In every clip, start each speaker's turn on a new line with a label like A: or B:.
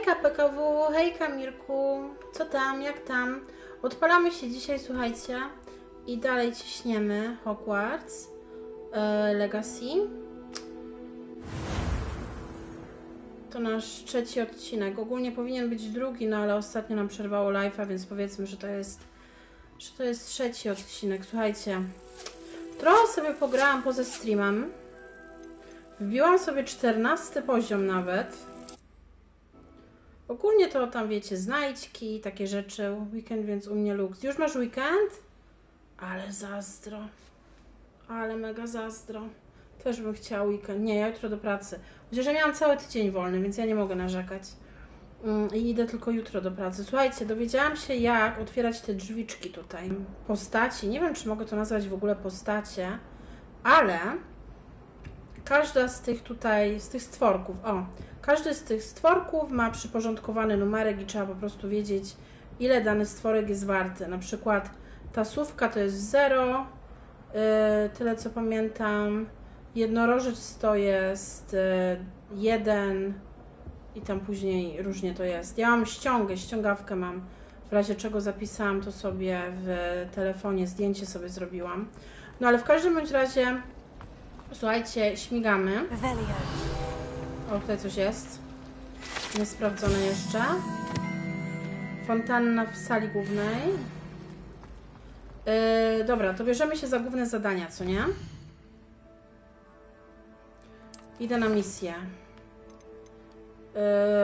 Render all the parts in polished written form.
A: Hejka PKW, hejka Mirku, co tam, jak tam? Odpalamy się dzisiaj, słuchajcie, i dalej ciśniemy Hogwarts Legacy. To nasz trzeci odcinek. Ogólnie powinien być drugi, no ale ostatnio nam przerwało live'a, więc powiedzmy, że to jest trzeci odcinek. Słuchajcie, trochę sobie pograłam poza streamem. Wbiłam sobie 14 poziom nawet. Ogólnie to tam wiecie, znajdźki, takie rzeczy. Weekend, więc u mnie luks. Już masz weekend? Ale zazdro. Ale mega zazdro. Też bym chciała weekend. Nie, ja jutro do pracy. Chociaż ja miałam cały tydzień wolny, więc ja nie mogę narzekać. I idę tylko jutro do pracy. Słuchajcie, dowiedziałam się, jak otwierać te drzwiczki tutaj. Postaci. Nie wiem, czy mogę to nazwać w ogóle postacie, ale każda z tych tutaj, z tych stworków, każdy z tych stworków ma przyporządkowany numerek i trzeba po prostu wiedzieć, ile dany stworek jest warty. Na przykład tasówka to jest 0, tyle co pamiętam. Jednorożec to jest 1 i tam później różnie to jest. Ja mam ściągawkę mam. W razie czego zapisałam to sobie w telefonie, zdjęcie sobie zrobiłam. No ale w każdym bądź razie, słuchajcie, śmigamy. O, tutaj coś jest. Niesprawdzone jeszcze. Fontanna w sali głównej. Dobra, to bierzemy się za główne zadania, co nie? Idę na misję.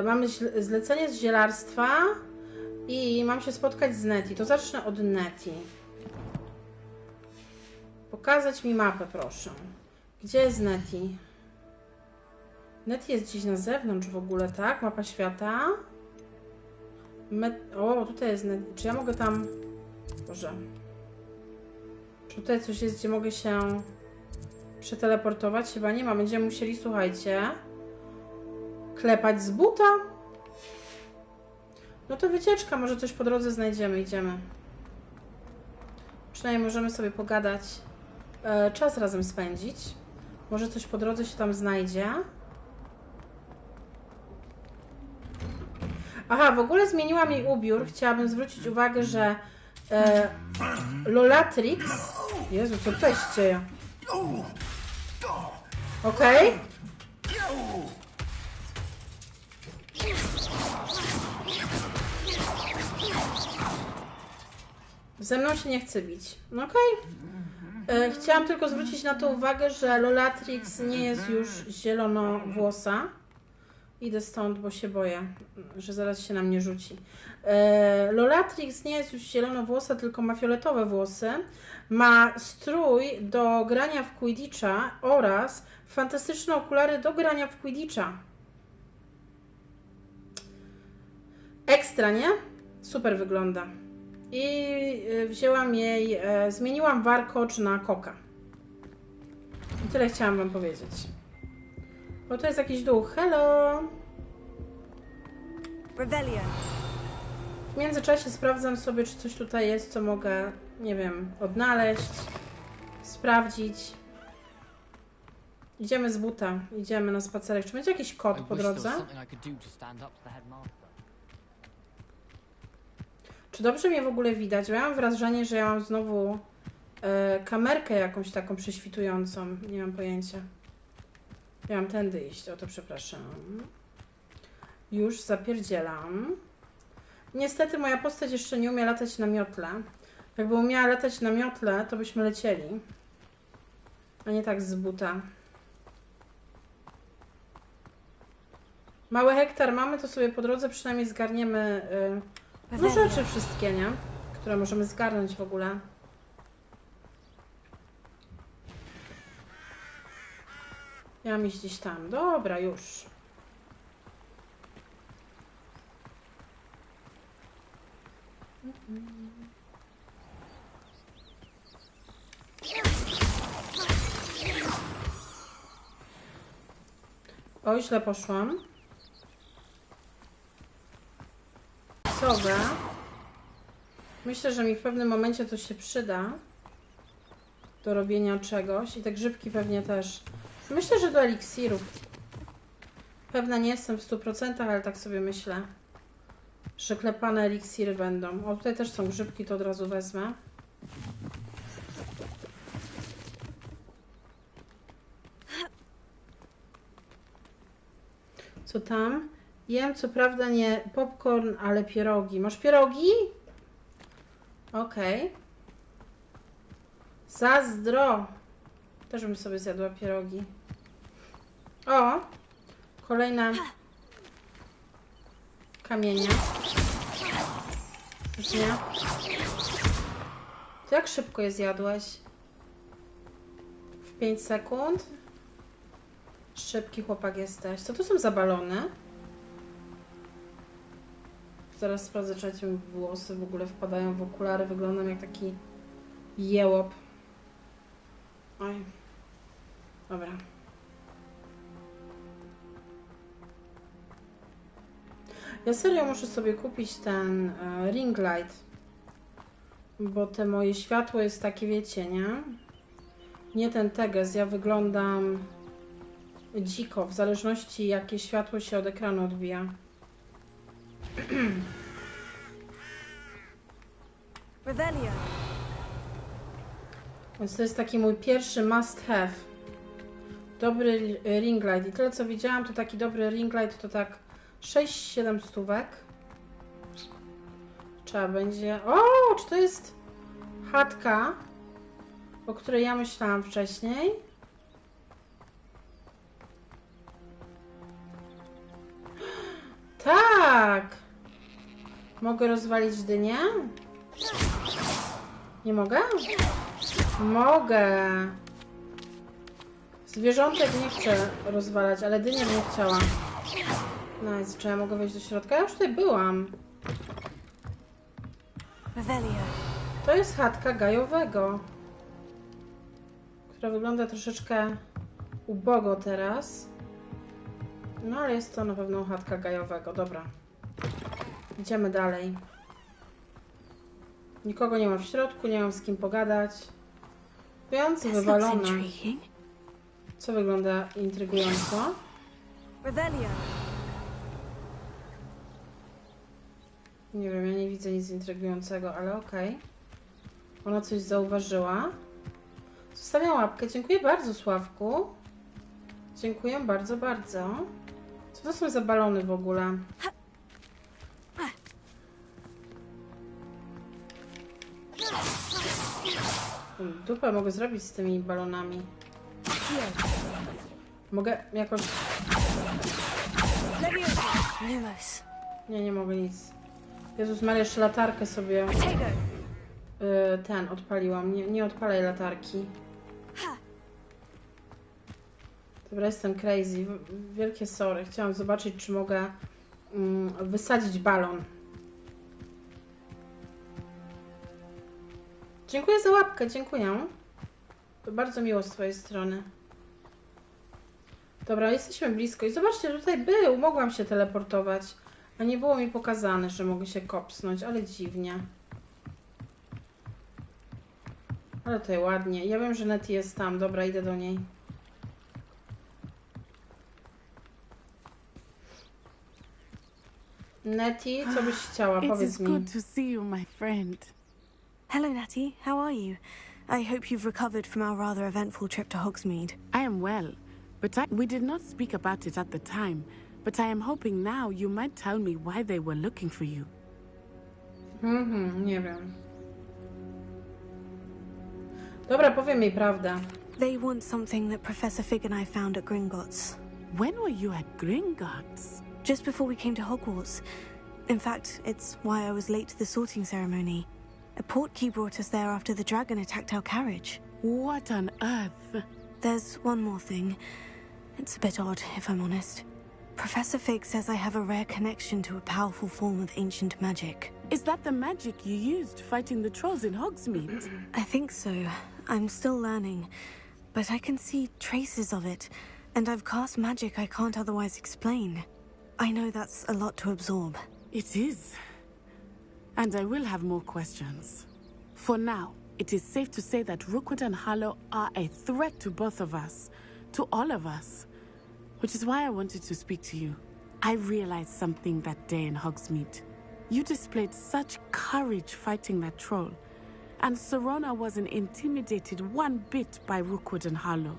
A: Mamy zlecenie z zielarstwa i mam się spotkać z Nettie. To zacznę od Nettie. Pokazać mi mapę, proszę. Gdzie jest Nettie? Nettie jest gdzieś na zewnątrz w ogóle, tak? Mapa świata. O, tutaj jest Nettie. Czy ja mogę tam... Boże. Czy tutaj coś jest, gdzie mogę się przeteleportować? Chyba nie ma. Będziemy musieli, słuchajcie, klepać z buta. No to wycieczka. Może coś po drodze znajdziemy. Idziemy. Przynajmniej możemy sobie pogadać. Czas razem spędzić. Może coś po drodze się tam znajdzie. Aha, w ogóle zmieniłam jej ubiór. Chciałabym zwrócić uwagę, że Lolatrix... Jezu, co tutaj się dzieje? Okej. Ze mną się nie chce bić. Okej. Chciałam tylko zwrócić na to uwagę, że Lolatrix nie jest już zielonowłosa. Idę stąd, bo się boję, że zaraz się na mnie rzuci. Lolatrix nie jest już zielonowłosa, tylko ma fioletowe włosy. Ma strój do grania w Quidditcha oraz fantastyczne okulary do grania w Quidditcha. Ekstra, nie? Super wygląda. I wzięłam jej, zmieniłam warkocz na koka. I tyle chciałam wam powiedzieć. O, to jest jakiś duch. Hello!
B: Rebellion.
A: W międzyczasie sprawdzam sobie, czy coś tutaj jest, co mogę, nie wiem, odnaleźć, sprawdzić. Idziemy z buta, idziemy na spacerek. Czy będzie jakiś kod po drodze? Czy dobrze mnie w ogóle widać? Bo ja mam wrażenie, że ja mam znowu kamerkę jakąś taką prześwitującą. Nie mam pojęcia. Ja mam tędy iść, o to przepraszam. Już zapierdzielam. Niestety moja postać jeszcze nie umie latać na miotle. Jakby umiała latać na miotle, to byśmy lecieli. A nie tak z buta. Mały hektar mamy, to sobie po drodze przynajmniej zgarniemy no rzeczy wszystkie, nie? Które możemy zgarnąć w ogóle. Ja mam iść gdzieś tam. Dobra, już. O, źle poszłam. Sowę. Myślę, że mi w pewnym momencie to się przyda do robienia czegoś. I te grzybki pewnie też. Myślę, że do eliksirów. Pewna nie jestem w 100%, ale tak sobie myślę, że klepane eliksiry będą. O, tutaj też są grzybki, to od razu wezmę. Co tam? Jem co prawda nie popcorn, ale pierogi. Masz pierogi? Okej. Zazdro! Też bym sobie zjadła pierogi. O! Kolejne kamienie. Już nie. To jak szybko je zjadłeś? W 5 sekund? Szybki chłopak jesteś. Co to są za balony? Zaraz sprawdzę, czy mi włosy w ogóle wpadają w okulary. Wyglądam jak taki jełop. Oj. Dobra. Ja serio muszę sobie kupić ten ring light. Bo te moje światło jest takie, wiecie, nie? Nie ten teges. Ja wyglądam dziko, w zależności jakie światło się od ekranu odbija. Więc to jest taki mój pierwszy must have. Dobry ring light. I tyle co widziałam, to taki dobry ring light to tak 6-7 stówek. Trzeba będzie... O, czy to jest chatka, o której ja myślałam wcześniej? Tak! Mogę rozwalić dynię? Nie mogę? Mogę! Zwierzątek nie chcę rozwalać, ale dynię bym chciała. Nice, czy ja mogę wejść do środka? Ja już tutaj byłam. To jest chatka gajowego, która wygląda troszeczkę ubogo teraz. No ale jest to na pewno chatka gajowego. Dobra. Idziemy dalej. Nikogo nie ma w środku, nie mam z kim pogadać. Więc wywalone. Co wygląda intrygująco? Nie wiem, ja nie widzę nic intrygującego, ale okej. Ona coś zauważyła. Zostawiam łapkę. Dziękuję bardzo, Sławku. Dziękuję bardzo, bardzo. Co to są za balony w ogóle? Dupę mogę zrobić z tymi balonami. Mogę jakoś... Nie mogę nic. Jezus Maria, jeszcze latarkę sobie odpaliłam. Nie odpalaj latarki. Dobra, jestem crazy. Wielkie sorry. Chciałam zobaczyć, czy mogę wysadzić balon. Dziękuję za łapkę, dziękuję. To bardzo miło z twojej strony. Dobra, jesteśmy blisko. I zobaczcie, tutaj był. Mogłam się teleportować. A nie było mi pokazane, że mogę się kopsnąć, ale dziwnie. Ale tutaj ładnie. Ja wiem, że Nettie jest tam. Dobra, idę do niej. Nettie, co byś chciała? Powiedz mi.
B: It is good to see you, my friend.
C: Hello, Natty. How are you? I hope you've recovered from our rather eventful trip to Hogsmeade.
B: I am well, but we did not speak about it at the time. But I am hoping now you might tell me why they were looking for you.
A: Nie wiem. Dobra, powiem jej prawdę.
C: They want something that Professor Fig and I found at Gringotts.
B: When were you at Gringotts?
C: Just before we came to Hogwarts. In fact, it's why I was late to the sorting ceremony. A portkey brought us there after the dragon attacked our carriage.
B: What on earth?
C: There's one more thing. It's a bit odd, if I'm honest. Professor Fig says I have a rare connection to a powerful form of ancient magic.
B: Is that the magic you used fighting the trolls in Hogsmeade?
C: I think so. I'm still learning. But I can see traces of it. And I've cast magic I can't otherwise explain. I know that's a lot to absorb.
B: It is. And I will have more questions. For now, it is safe to say that Rookwood and Harlow are a threat to both of us. To all of us. which is why I wanted to speak to you. I realized something that day in Hogsmeade. You displayed such courage fighting that troll, and Serona wasn't intimidated one bit by Rookwood and Harlow.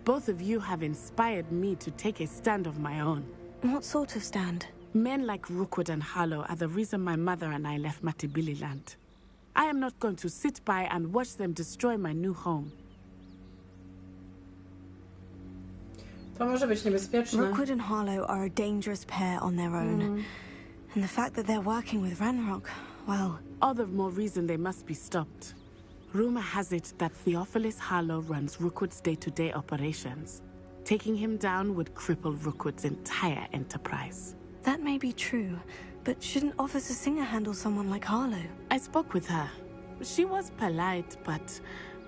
B: Both of you have inspired me to take a stand of my own.
C: What sort of stand?
B: Men like Rookwood and Harlow are the reason my mother and I left Matibili land. I am not going to sit by and watch them destroy my new home.
A: To może być niebezpieczne.
C: Rookwood and Harlow are a dangerous pair on their own. And the fact that they're working with Ranrock, well...
B: All the more reason they must be stopped. Rumor has it that Theophilus Harlow runs Rookwood's day-to-day operations. Taking him down would cripple Rookwood's entire enterprise.
C: That may be true, but shouldn't Officer Singer handle someone like Harlow?
B: I spoke with her. She was polite, but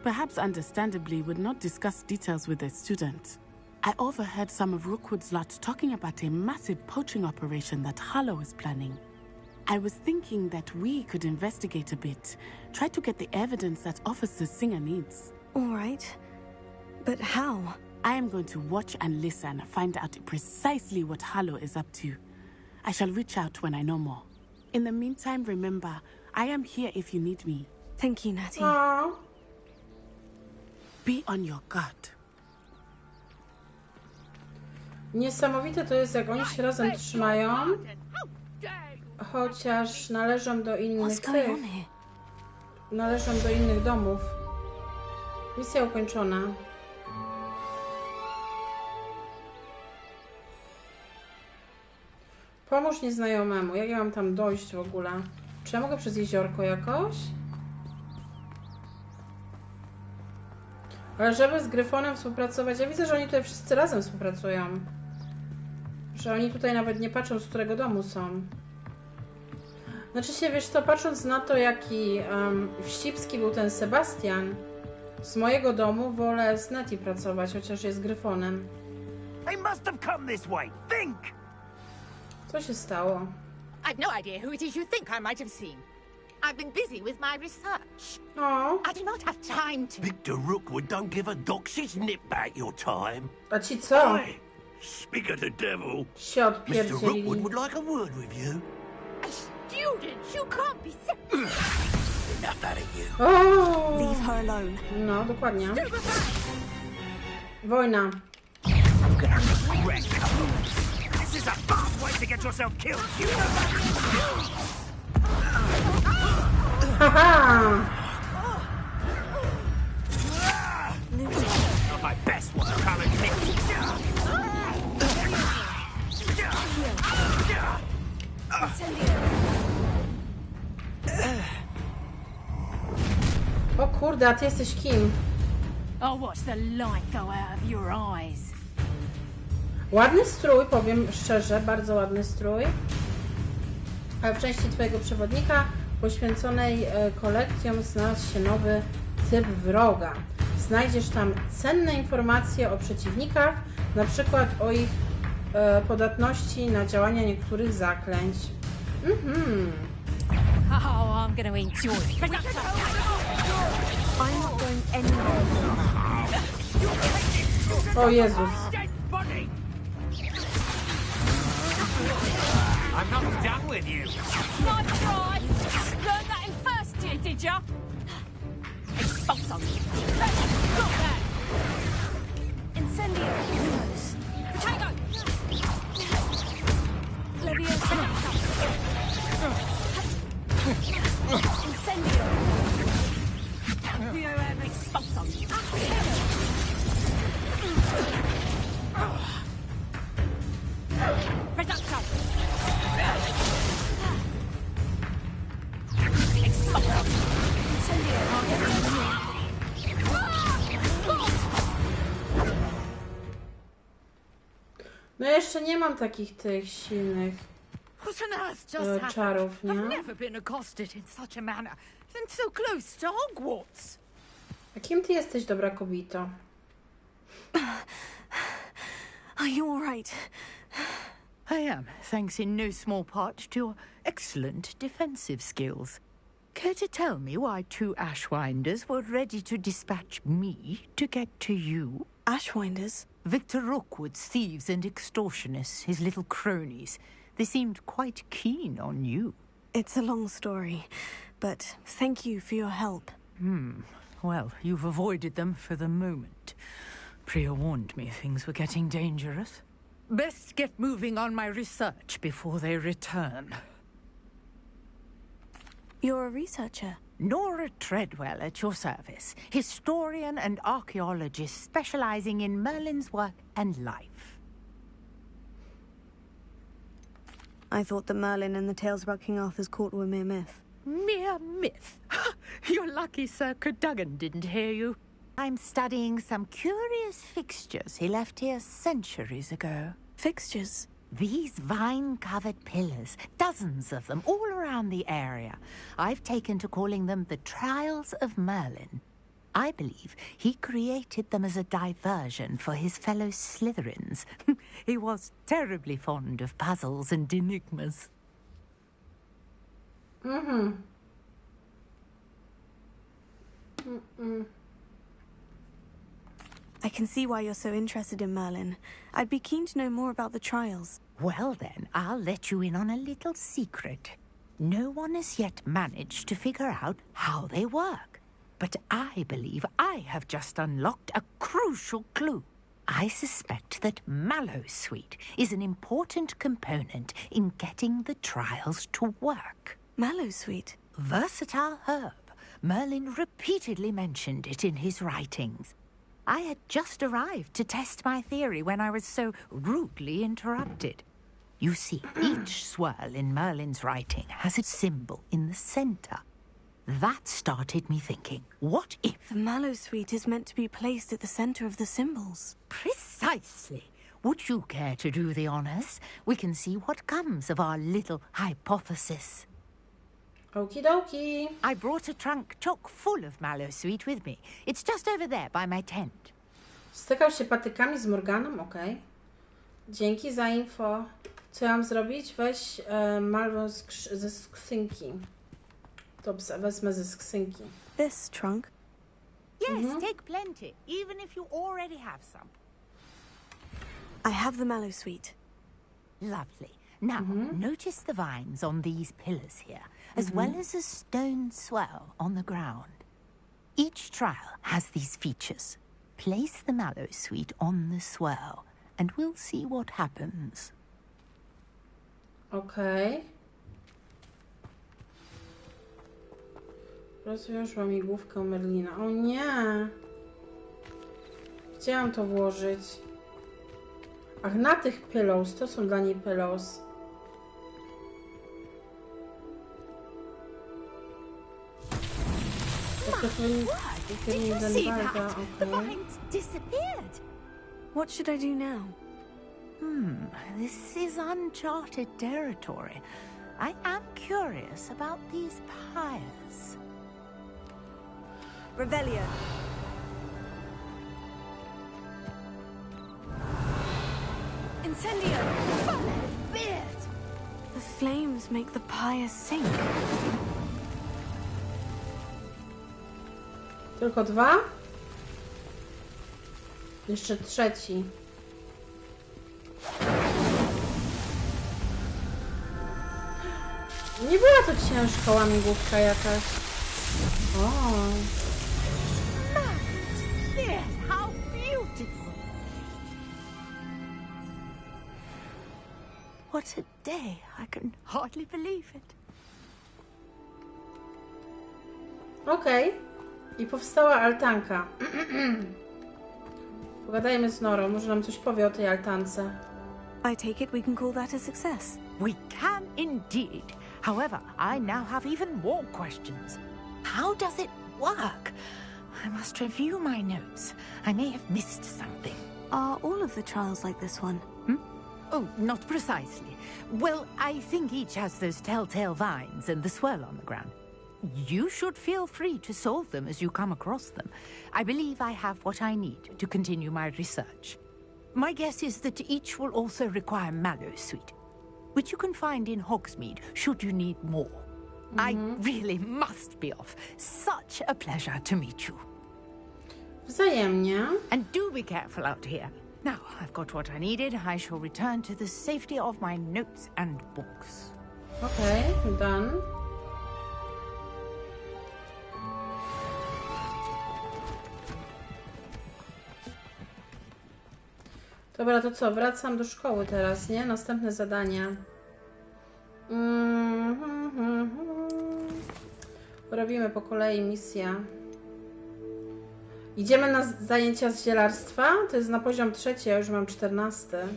B: perhaps understandably would not discuss details with a student. I overheard some of Rookwood's lot talking about a massive poaching operation that Harlow is planning. I was thinking that we could investigate a bit, try to get the evidence that Officer Singer needs.
C: All right. But how?
B: I am going to watch and listen, find out precisely what Harlow is up to. I shall reach out when I know more. In the meantime, remember, I am here if you need me.
C: Thank you, Natty.
A: Aww.
B: Be on your guard.
A: Niesamowite to jest, jak oni się razem trzymają. Chociaż należą do innych tych. Należą do innych domów. Misja ukończona. Pomóż nieznajomemu. Jak ja mam tam dojść w ogóle? Czy ja mogę przez jeziorko jakoś? Ale żeby z Gryfonem współpracować... Ja widzę, że oni tutaj wszyscy razem współpracują. Że oni tutaj nawet nie patrzą, z którego domu są. Znaczy się, wiesz to, patrząc na to, jaki wścibski był ten Sebastian, z mojego domu wolę z Nettie pracować, chociaż jest Gryfonem.
D: They must have come this way. Think!
A: Co się stało?
E: I've no idea who it is you think I might have seen. I've been busy with my research.
A: O,
E: I do not have time to...
D: Victor Rookwood don't give a doxy's nip back your time.
A: a ci co?
D: Oi, speak of the devil.
A: Się
D: Mr.
A: odpierdzielili.
D: Rookwood would like a word with you.
E: A student? You can't be serious.
D: Enough out of you.
A: O!
C: Leave her alone.
A: No, dokładnie. Wojna.
D: I'm gonna regret coming. This is a fast way to get yourself killed, you.
A: Haha!
D: Not my best work, I'll admit.
A: O kurde, a ty jesteś kim?
E: I'll watch the light go out of your eyes.
A: Ładny strój, powiem szczerze, bardzo ładny strój. Ale w części twojego przewodnika poświęconej kolekcjom znalazł się nowy typ wroga. Znajdziesz tam cenne informacje o przeciwnikach, na przykład o ich podatności na działania niektórych zaklęć.
E: Oh, I'm gonna enjoy it.
C: I'm not going anywhere.
A: O Jezus.
D: I'm not done with you.
E: Nice try. Learned that in first year, did ya? Expulso. Got that.
C: Incendio. Lumos.
E: Potato.
C: Leviosa. Incendio.
E: Expulso. Reducto. Expulso.
A: No jeszcze nie mam takich tych silnych
E: What on earth just happened?
A: czarów, nie?
E: I've never been accosted in such a manner, and so close to Hogwarts.
A: A kim ty jesteś, dobra kobito?
C: Are you all right?
F: I am, thanks in no small part to your excellent defensive skills. Care to tell me why two Ashwinders were ready to dispatch me to get to you?
C: Ashwinders?
F: Victor Rookwood's thieves and extortionists, his little cronies. They seemed quite keen on you.
C: It's a long story, but thank you for your help.
F: Well, you've avoided them for the moment. Priya warned me things were getting dangerous. Best get moving on my research before they return.
C: You're a researcher.
F: Nora Treadwell at your service, historian and archaeologist specializing in Merlin's work and life.
C: I thought that Merlin and the tales about King Arthur's court were mere myth.
F: Mere myth? You're lucky Sir Cadogan didn't hear you. I'm studying some curious fixtures he left here centuries ago.
C: Fixtures?
F: These vine-covered pillars, dozens of them, all around the area. I've taken to calling them the Trials of Merlin. I believe he created them as a diversion for his fellow Slytherins. He was terribly fond of puzzles and enigmas.
C: I can see why you're so interested in Merlin. I'd be keen to know more about the trials.
F: Well then, I'll let you in on a little secret. No one has yet managed to figure out how they work. But I believe I have just unlocked a crucial clue. I suspect that Mallowsweet is an important component in getting the trials to work.
C: Mallowsweet?
F: Versatile herb. Merlin repeatedly mentioned it in his writings. I had just arrived to test my theory when I was so rudely interrupted. You see, each swirl in Merlin's writing has its symbol in the center. That started me thinking, what if...
C: The Mallowsweet is meant to be placed at the center of the symbols.
F: Precisely. Would you care to do the honors? We can see what comes of our little hypothesis.
A: Okie dokie.
F: I brought a trunk chock full of Mallowsweet with me. It's just over there by my tent.
A: Stykał się patykami z Morganą? Okej. Dzięki za info. Co ja mam zrobić? Weź malwę ze skrzynki. To wezmę ze skrzynki.
C: This trunk?
F: Yes, take plenty, even if you already have some.
C: I have the Mallowsweet.
F: Lovely. Now, notice the vines on these pillars here, as well as a stone swell on the ground. Each trial has these features. Place the Mallowsweet on the swell, and we'll see what happens.
A: Okej. Rozwiążła migłówkę Merlina. O nie! Gdzie mam to włożyć? Ach, na tych pillows. To są dla niej pillows.
F: Did you see that? The vines disappeared.
C: What should I do now?
F: This is uncharted territory. I am curious about these pyres.
C: Revelio. Incendio!
F: Beard!
C: The flames make the pyre sink.
A: Tylko dwa? Jeszcze trzeci. Nie była to ciężka łamigłówka jakaś. O.
F: Beard, how beautiful! What a day! I can hardly believe it.
A: Okej. I powstała altanka. Pogadajmy z Norą, może nam coś powie o tej altance.
C: I take it we can call that a success.
F: We can indeed. However, I now have even more questions. How does it work? I must review my notes. I may have missed something.
C: Are all of the trials like this one?
F: Oh, not precisely. Well, I think each has those telltale vines and the swirl on the ground. You should feel free to solve them as you come across them. I believe I have what I need to continue my research. My guess is that each will also require Mallowsweet, which you can find in Hogsmeade should you need more. I really must be off. Such a pleasure to meet you.
A: Wzajemnie.
F: And do be careful out here. Now I've got what I needed. I shall return to the safety of my notes and books.
A: Okej, done. Dobra, to co? Wracam do szkoły teraz, nie? Następne zadania. Robimy po kolei misję. Idziemy na zajęcia z zielarstwa. To jest na poziom 3, ja już mam 14.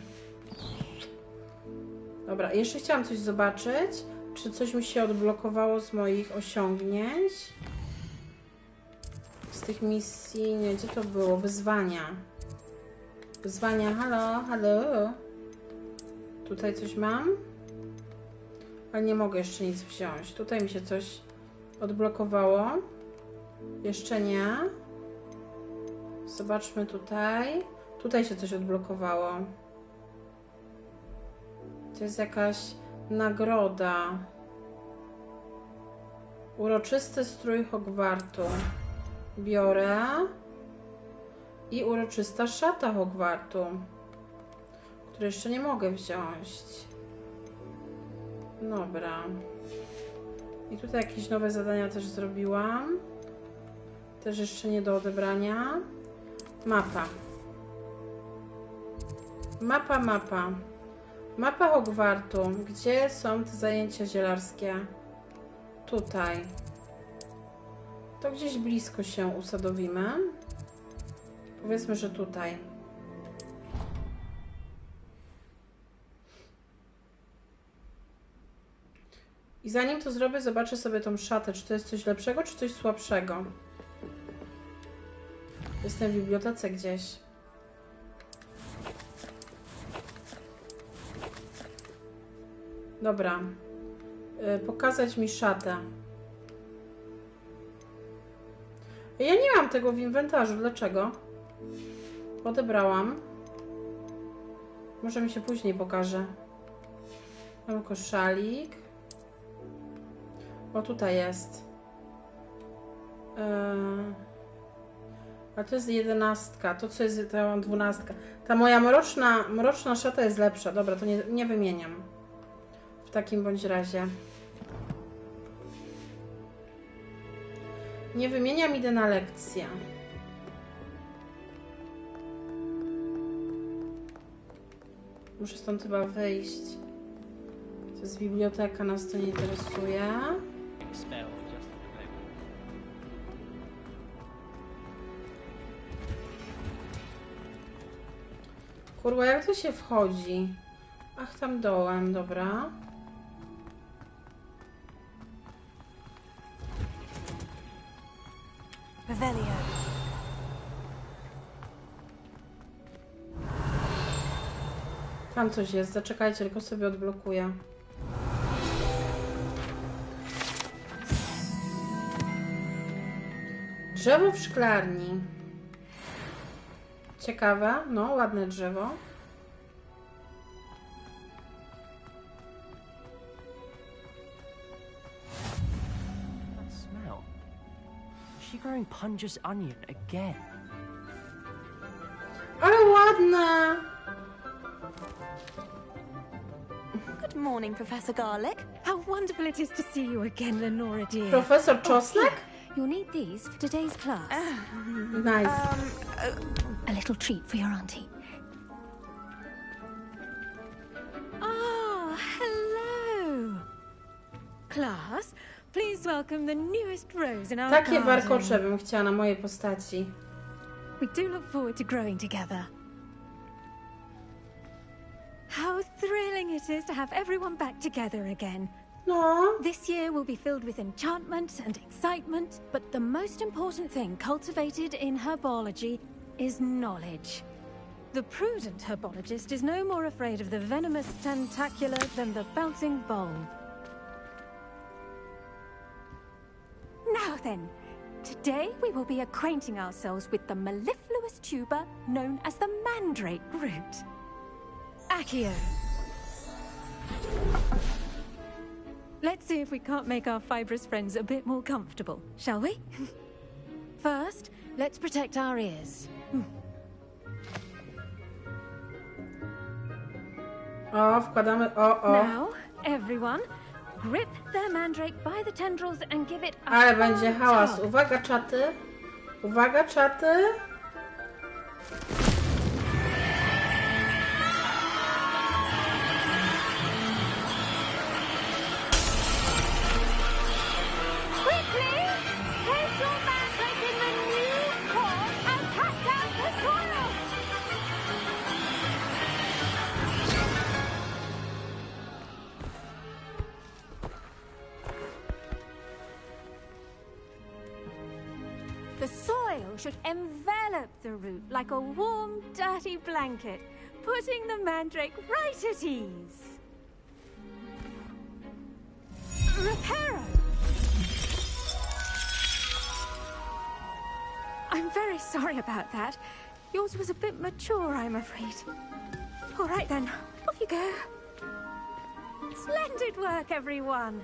A: Dobra, jeszcze chciałam coś zobaczyć. Czy coś mi się odblokowało z moich osiągnięć? Z tych misji... Nie, gdzie to było? Wyzwania. Wyzwania, halo, halo. Tutaj coś mam? Ale nie mogę jeszcze nic wziąć. Tutaj mi się coś odblokowało. Jeszcze nie. Zobaczmy tutaj. Tutaj się coś odblokowało. To jest jakaś nagroda. Uroczysty strój Hogwartu. Biorę. I uroczysta szata Hogwartu, której jeszcze nie mogę wziąć. Dobra. I tutaj jakieś nowe zadania też zrobiłam. Też jeszcze nie do odebrania. Mapa. Mapa. Mapa Hogwartu. Gdzie są te zajęcia zielarskie? Tutaj. To gdzieś blisko się usadowimy. Powiedzmy, że tutaj. I zanim to zrobię, zobaczę sobie tą szatę. Czy to jest coś lepszego, czy coś słabszego. Jestem w bibliotece gdzieś. Dobra. Pokazać mi szatę. Ja nie mam tego w inwentarzu. Dlaczego? Odebrałam. Może mi się później pokaże. Mam koszalik. O, tutaj jest. A to jest 11. To co jest, to ja mam 12. Ta moja mroczna szata jest lepsza. Dobra, to nie wymieniam. W takim bądź razie. Nie wymieniam, idę na lekcję. Muszę stąd chyba wyjść. To jest biblioteka, nas to nie interesuje. Kurwa, jak to się wchodzi? Ach, tam dołem, dobra.
C: Revelio.
A: Tam coś jest, zaczekajcie, tylko sobie odblokuję. Drzewo w szklarni. Ciekawe, no, ładne drzewo.
D: That smell. Is she growing Punja's onion again?
A: Ale ładne!
C: Good morning, Professor Garlic. How wonderful it is to see you again, Lenora dear.
A: Profesor Czosnek?
C: You'll need these for today's class.
A: Nice.
C: A little treat for your auntie. Ah, hello. Class, please welcome the newest rose in our
A: Takie
C: garden.
A: warkocze bym chciała na mojej postaci.
C: We do look forward to growing together. How thrilling it is to have everyone back together again.
A: No.
C: This year will be filled with enchantment and excitement, but the most important thing cultivated in herbology is knowledge. The prudent herbologist is no more afraid of the venomous tentacula than the bouncing bulb. Now then, today we will be acquainting ourselves with the mellifluous tuber known as the mandrake root. Accio. Let's see if we can't make our fibrous friends a bit more comfortable, shall we? First, let's protect our ears.
A: O, wkładamy... O.
C: Now, everyone, grip the mandrake by the tendrils and give it a
A: Ale będzie
C: hard
A: hałas.
C: tug.
A: Uwaga, czaty. Uwaga, czaty.
C: Quickly, place your mandrake in the new pot and cut down the soil. The soil should envelop the root like a warm, dirty blanket, putting the mandrake right at ease. Reparo! I'm very sorry about that. Yours was a bit mature, I'm afraid. All right then, off you go. Splendid work, everyone.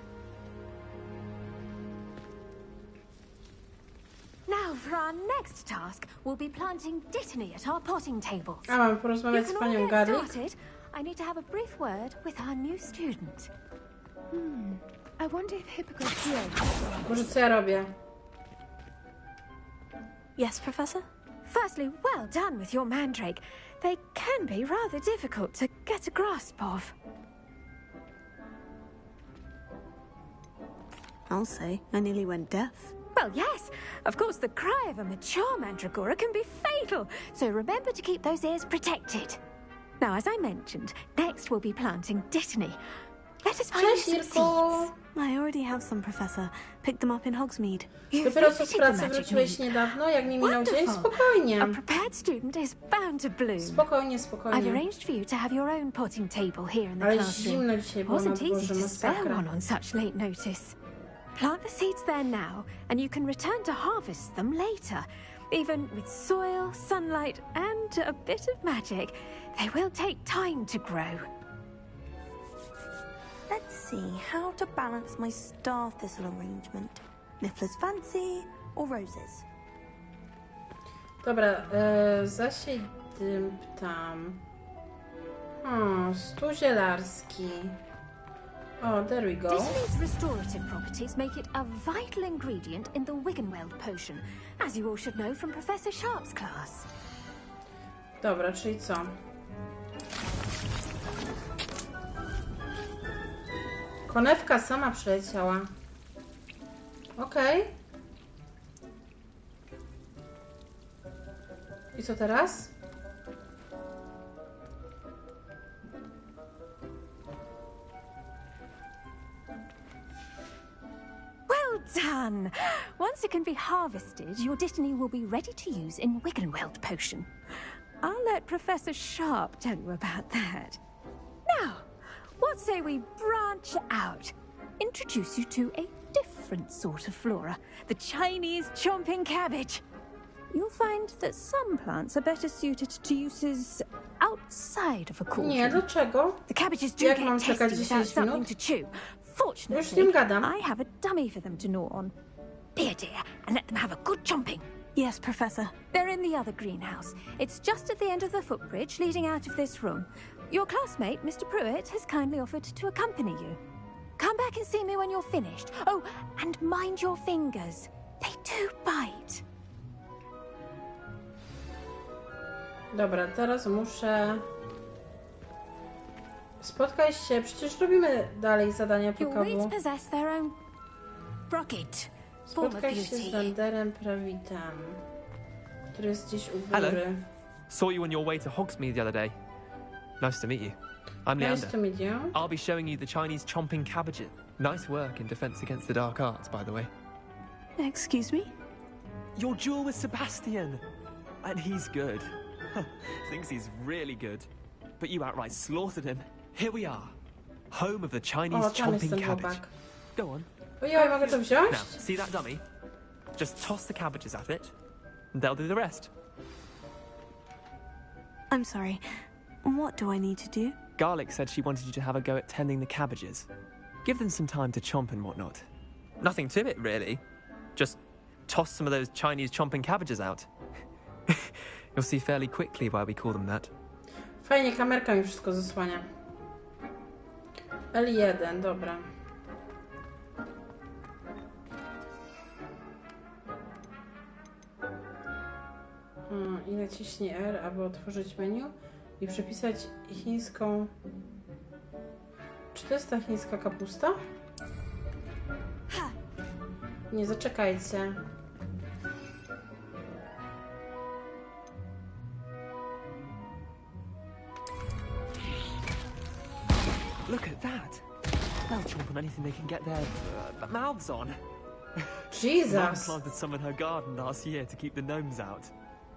C: Now, for our next task, we'll be planting dittany at our potting tables.
A: A mam
C: You
A: porozmawiać z
C: can
A: panią
C: all get
A: Garlic.
C: started. I need to have a brief word with our new student.
G: I wonder if Hippogriff here.
A: Może co ja robię?
G: Yes, Professor?
C: Firstly, well done with your mandrake. They can be rather difficult to get a grasp of.
G: I'll say. I nearly went deaf.
C: Well, yes. Of course, the cry of a mature mandragora can be fatal, so remember to keep those ears protected. Now, as I mentioned, next we'll be planting dittany. Let us find
A: Cześć,
C: some
A: Irko.
C: seeds.
G: I already have some, Professor. Picked them up in Hogsmeade.
C: You
A: Dopiero co z
C: visited the
A: pracy
C: magic
A: wróciłeś
C: mead.
A: niedawno, jak mi minął dzień?
C: Wonderful.
A: Spokojnie.
C: A prepared student is bound to bloom.
A: Spokojnie,
C: I've
A: spokojnie.
C: arranged for you to have your own potting table here in the
A: Ale
C: classroom.
A: zimno dzisiaj było na
C: Wasn't easy
A: dworze,
C: to spare
A: masakra.
C: one on such late notice. Plant the seeds there now, and you can return to harvest them later. Even with soil, sunlight, and a bit of magic, they will take time to grow.
G: Let's see how to balance my star thistle arrangement. Niffler's fancy or roses?
A: Dobra, zasiej dym tam. Stół zielarski. Oh, there we go.
C: Dittany's restorative properties make it a vital ingredient in the Wiggenweld potion, as you all should know from Professor Sharp's class.
A: Dobra, czyli co? Konewka sama przyleciała. Okej. I co teraz?
C: Well done! Once it can be harvested, your dittany will be ready to use in Wiggenweld potion. I'll let Professor Sharp tell you about that. Now, what say we branch out? Introduce you to a different sort of flora, the Chinese chomping cabbage. You'll find that some plants are better suited to uses outside of a cauldron.
A: Nie, dlaczego?
C: The cabbages do
A: Jak
C: get
A: mam
C: tasty
A: czekać
C: without
A: 10
C: something
A: minut?
C: to chew.
A: Już z
C: Fortunately,
A: nim gadam.
C: I have a dummy for them to gnaw on. Be a dear and let them have a good chomping.
G: Yes, Professor.
C: They're in the other greenhouse. It's just at the end of the footbridge leading out of this room. Your classmate, Mr. Pruitt, has kindly offered to accompany you. Come back and see me when you're finished. Oh, and mind your fingers. They do bite.
A: Dobra, teraz muszę... Spotkaj się, przecież robimy dalej zadania
C: Your weeds
A: PKW.
C: possess their own rugged form of
A: Spotkaj się z
C: beauty.
A: Wenderem Prawitem, który jest gdzieś u
H: Hello.
A: góry.
H: Saw you on your way to Hogsmeade the other day. Nice to meet you. I'm
A: Nice
H: Leander.
A: to meet you.
H: I'll be showing you the Chinese chomping cabbages. Nice work in defense against the dark arts, by the way.
G: Excuse me?
H: Your duel with Sebastian. And he's good. Thinks he's really good. But you outright slaughtered him. Here we are. Home of the Chinese
A: O, tam jest
H: chomping
A: ten
H: cabbage.
A: chłopak.
H: Go on.
A: Ojej, mogę to wziąć?
H: Now, see that dummy? Just toss the cabbages at it, and they'll do the rest.
G: I'm sorry. What do I need to do?
H: Garlic said she wanted you to have a go at tending the cabbages. Give them some time to chomp and whatnot. Nothing to it, really. Just toss some of those Chinese chomping cabbages out. You'll see fairly quickly why we call them that.
A: Fajnie, kamerka mi wszystko zasłania. L1, dobra. I naciśnij R, aby otworzyć menu i przepisać chińską... Czy to jest ta chińska kapusta? Nie, zaczekajcie.
H: Look at that. They'll chomp on anything they can get their mouths on. Mum
A: Jesus!
H: planted some in her garden last year to keep the gnomes out.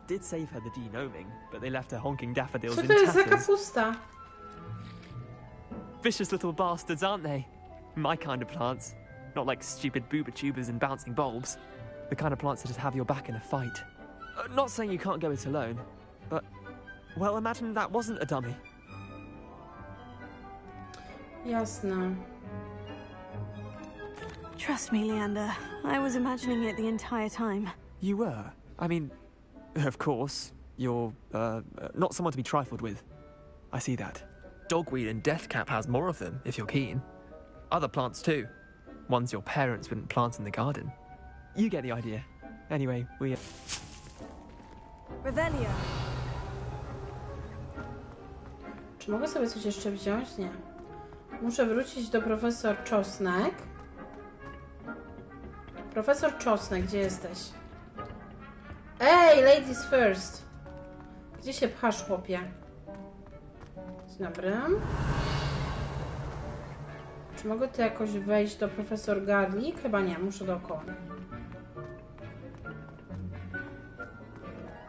H: Did save her the denoming, but they left her honking daffodils
A: Co
H: in
A: to jest za
H: tatters.
A: kapusta?
H: Vicious little bastards, aren't they? My kind of plants. Not like stupid booba tubers and bouncing bulbs. The kind of plants that just have your back in a fight. Not saying you can't go it alone, but... Well, imagine that wasn't a dummy.
A: Jasne.
G: Trust me, Leander. I was imagining it the entire time.
H: You were? I mean, of course, you're, not someone to be trifled with. I see that. Dogweed and deathcap has more of them, if you're keen. Other plants too. Ones your parents wouldn't plant in the garden. You get the idea. Anyway, we...
G: Revelio.
A: Czy mogę sobie coś jeszcze wziąć? Nie. Muszę wrócić do profesor Czosnek. Profesor Czosnek, gdzie jesteś? Ej, ladies first! Gdzie się pchasz, chłopie? Dzień dobry. Czy mogę tu jakoś wejść do profesor Garlick? Chyba nie, muszę dookoła.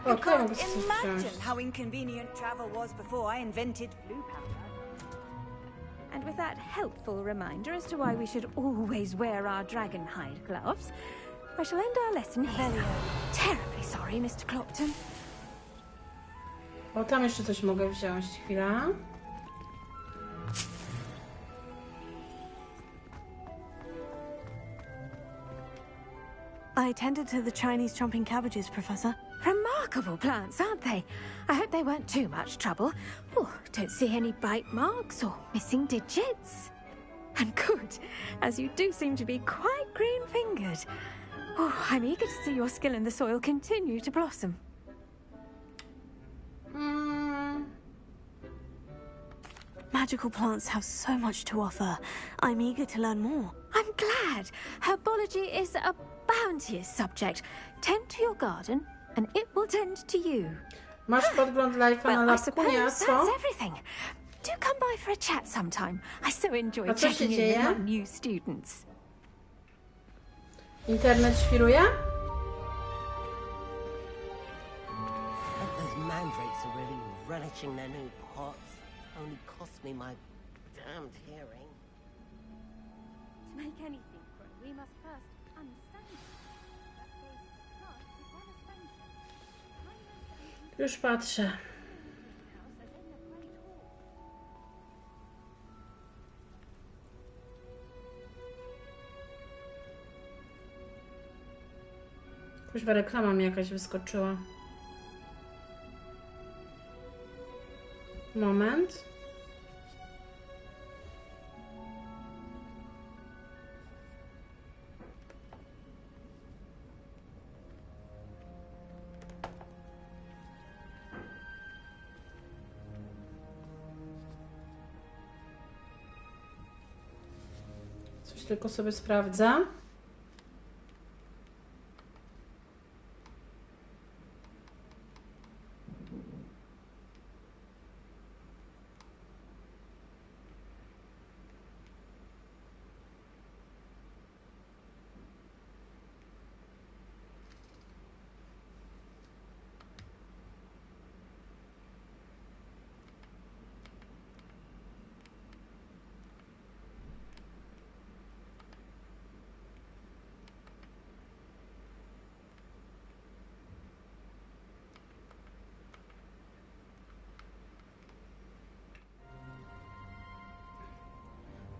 I: You
A: O, to mogę
I: can't
A: sobie
I: imagine
A: wziąć.
I: how inconvenient travel was before I invented blue powder.
C: And with that helpful reminder as to why we should always wear our dragon hide gloves, I shall end our lesson here. Terribly sorry, Mr. Clopton.
A: O, tam jeszcze coś mogę wziąć. Chwila.
G: I tended to the Chinese chomping cabbages, Professor.
C: Remarkable plants, aren't they? I hope they weren't too much trouble. Oh, don't see any bite marks or missing digits. And good, as you do seem to be quite green-fingered. Oh, I'm eager to see your skill in the soil continue to blossom.
G: Magical plants have so much to offer. I'm eager to learn more.
C: I'm glad. Herbology is a bounteous subject. Tend to your garden, and it will tend to you.
A: Masz podgląd life'a na
C: Well, I
A: lapku,
C: suppose
A: nie?
C: that's
A: Co?
C: everything. Do come by for a chat sometime. I so enjoy
A: A co się
C: checking in
A: dzieje?
C: with my new students.
A: Internet świruje?
J: Those mandrakes are really relishing their new pots. Only cost me my damned hearing.
C: To make anything grow, we must first understand it. That goes for plants as well as friendship.
A: Już patrzę. Kuźwa, reklama mi jakaś wyskoczyła. Moment. Coś tylko sobie sprawdzę.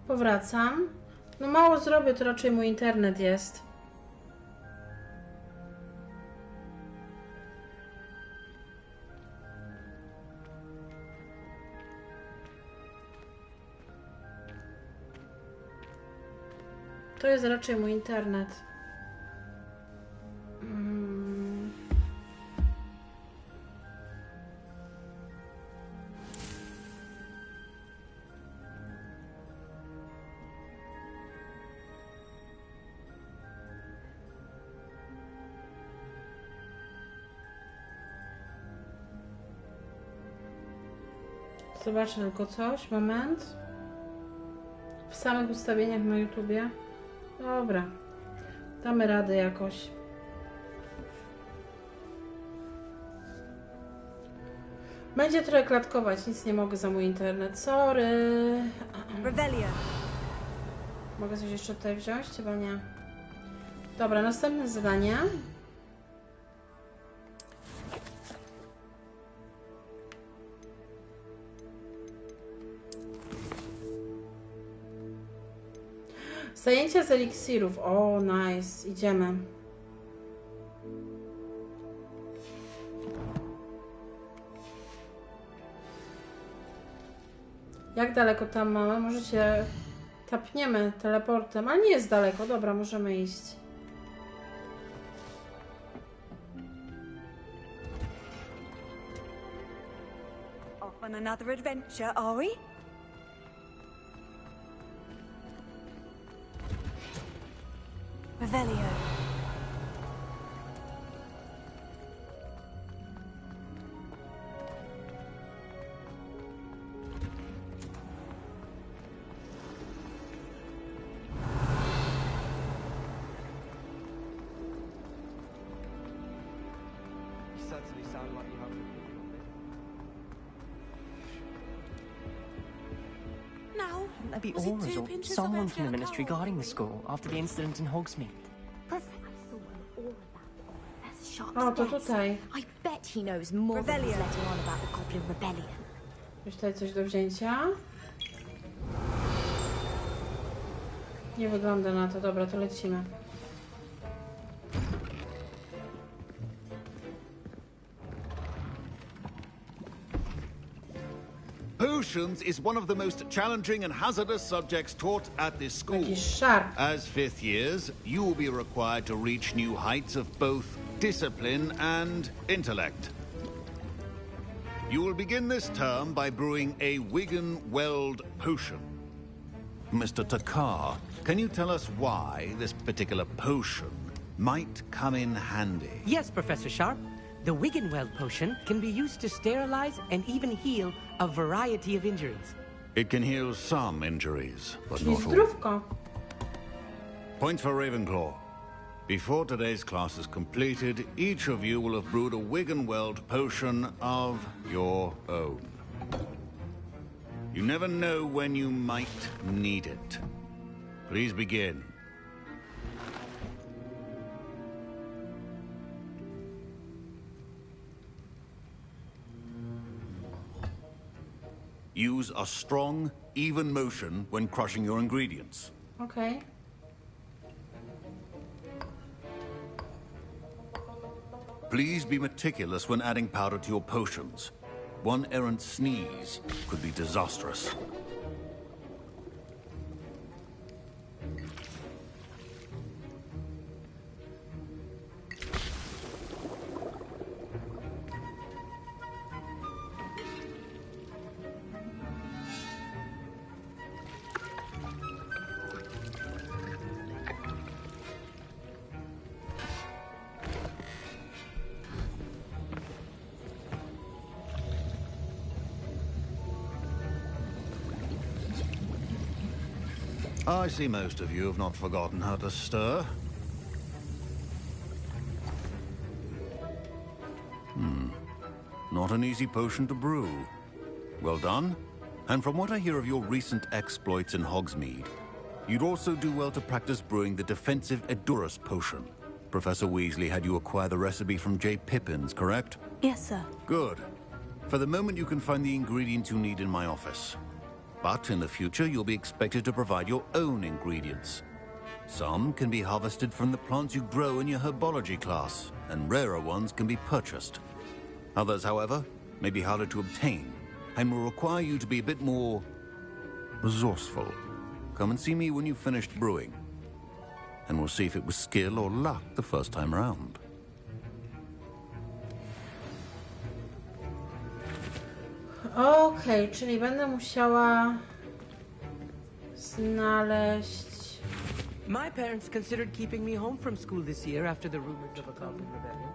A: Powracam. No mało zrobię, to raczej mój internet jest. To jest raczej mój internet. Zobaczę tylko coś. Moment. W samych ustawieniach na YouTubie. Dobra. Damy radę jakoś. Będzie trochę klatkować. Nic nie mogę za mój internet. Sorry.
I: Revelio.
A: Mogę coś jeszcze tutaj wziąć? Chyba nie. Dobra, następne zadanie. Zajęcia z eliksirów. O, nice. Idziemy. Jak daleko tam mamy? Możecie... Tapniemy teleportem, ale nie jest daleko. Dobra, możemy iść.
I: Off on another adventure, are we? Revelio.
K: Maybe Aura's or someone from the Ministry guarding the school after the incident in Hogsmeade.
A: O, to tutaj.
L: I bet he knows more than he's letting on about the Goblin Rebellion.
A: Jest tutaj coś do wzięcia? Nie wygląda na to. Dobra, to lecimy.
M: Potions is one of the most challenging and hazardous subjects taught at this school. As fifth years, you will be required to reach new heights of both discipline and intellect. You will begin this term by brewing a Wigan-Weld potion. Mr. Takar, can you tell us why this particular potion might come in handy?
K: Yes, Professor Sharp. The Wigan-Weld potion can be used to sterilize and even heal a variety of injuries.
M: It can heal some injuries, but not all. Point for Ravenclaw. Before today's class is completed, each of you will have brewed a Wigan-Weld potion of your own. You never know when you might need it. Please begin. Use a strong, even motion when crushing your ingredients.
A: Okay.
M: Please be meticulous when adding powder to your potions. One errant sneeze could be disastrous. I see most of you have not forgotten how to stir. Not an easy potion to brew. Well done. And from what I hear of your recent exploits in Hogsmeade, you'd also do well to practice brewing the defensive Edurus potion. Professor Weasley had you acquire the recipe from J. Pippin's, correct?
G: Yes, sir.
M: Good. For the moment, you can find the ingredients you need in my office. But in the future, you'll be expected to provide your own ingredients. Some can be harvested from the plants you grow in your herbology class, and rarer ones can be purchased. Others, however, may be harder to obtain, and will require you to be a bit more resourceful. Come and see me when you've finished brewing. and we'll see if it was skill or luck the first time round.
A: Okej, czyli będę musiała znaleźć...
K: My parents considered keeping me home from school this year after the rumors of a Goblin rebellion.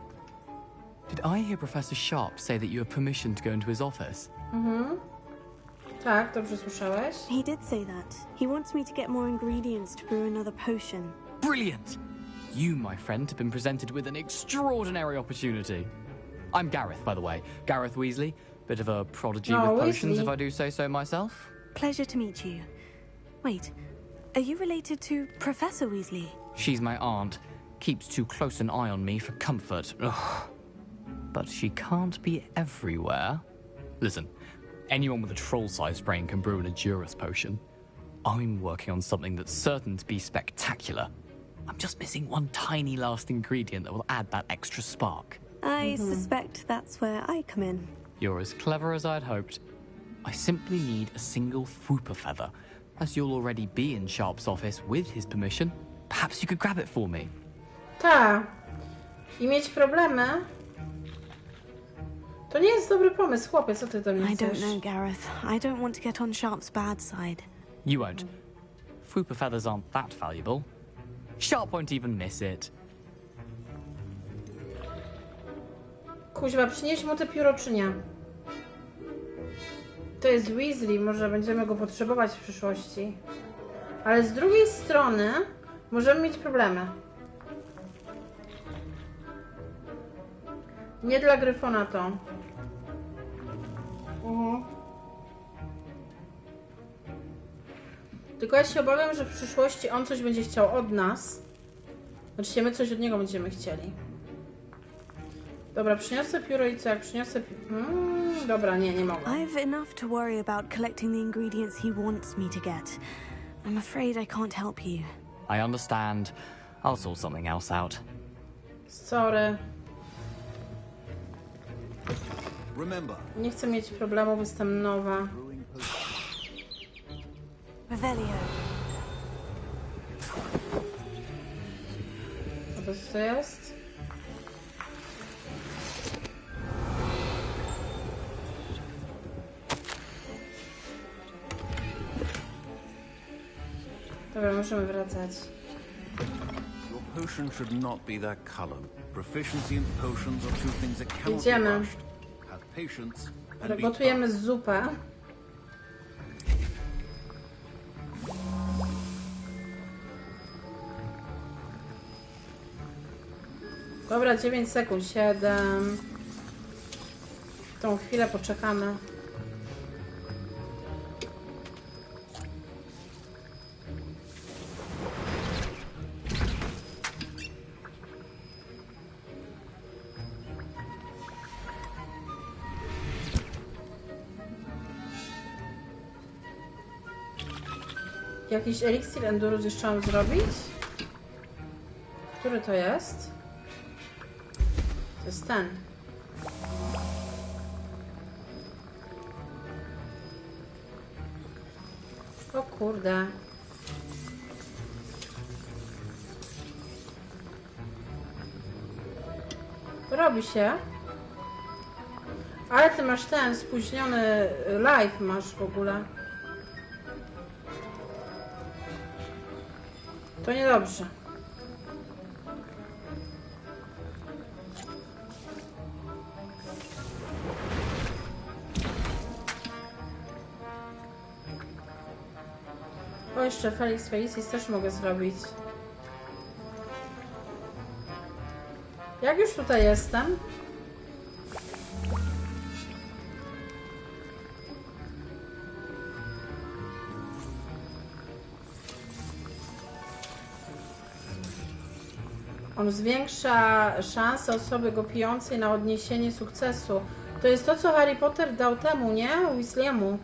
N: Did I hear Professor Sharp say that you have permission to go into his office?
A: Tak, dobrze słyszałeś.
G: He did say that. He wants me to get more ingredients to brew another potion.
N: Brilliant! You, my friend, have been presented with an extraordinary opportunity. I'm Gareth, by the way. Gareth Weasley. Bit of a prodigy with potions, if I do say so myself.
G: Pleasure to meet you. Wait, are you related to Professor Weasley?
N: She's my aunt. Keeps too close an eye on me for comfort. Ugh. But she can't be everywhere. Listen, anyone with a troll-sized brain can brew an Edurus potion. I'm working on something that's certain to be spectacular. I'm just missing one tiny last ingredient that will add that extra spark.
G: I suspect that's where I come in.
N: You're as clever as I'd hoped. I simply need a single Fwooper feather. As you'll already be in Sharp's office with his permission, perhaps you could grab it for me.
A: Ta. I mieć problemy? To nie jest dobry pomysł, chłopie, co ty do mnie
G: I
A: chcesz?
G: don't know, Gareth. I don't want to get on Sharp's bad side.
N: You won't. Fwooper feathers aren't that valuable. Sharp won't even miss it.
A: Kuźwa, przynieś mu te pióro, czy nie? To jest Weasley, może będziemy go potrzebować w przyszłości. Ale z drugiej strony możemy mieć problemy. Nie dla Gryfona to. Tylko ja się obawiam, że w przyszłości on coś będzie chciał od nas. Znaczy my coś od niego będziemy chcieli. Dobra, przyniosę pióro i co, jak przyniosę dobra, nie mogę.
G: I've enough to worry about collecting the ingredients he wants me to get. I'm afraid I can't help you.
N: I understand. I'll sort something else out.
A: Sorry.
M: Remember.
A: Nie chcę mieć problemów, jestem nowa.
G: Revelio.
A: A to co jest? Dobra, możemy wracać.
M: Your potion should not be that color. Proficiency in potions are two things that cannot be
A: Idziemy.
M: rushed. Have patience and be
A: Gotujemy zupę. Dobra, 9 sekund, 7. Tą chwilę poczekamy. Jakiś eliksir Endurus jeszcze mam zrobić? Który to jest? To jest ten. O kurde. Robi się. Ale ty masz ten spóźniony live masz w ogóle. To niedobrze. O, jeszcze Felix Felicis też mogę zrobić. Jak już tutaj jestem? On zwiększa szanse osoby go pijącej na odniesienie sukcesu. To jest to, co Harry Potter dał temu, nie? Weasley'emu.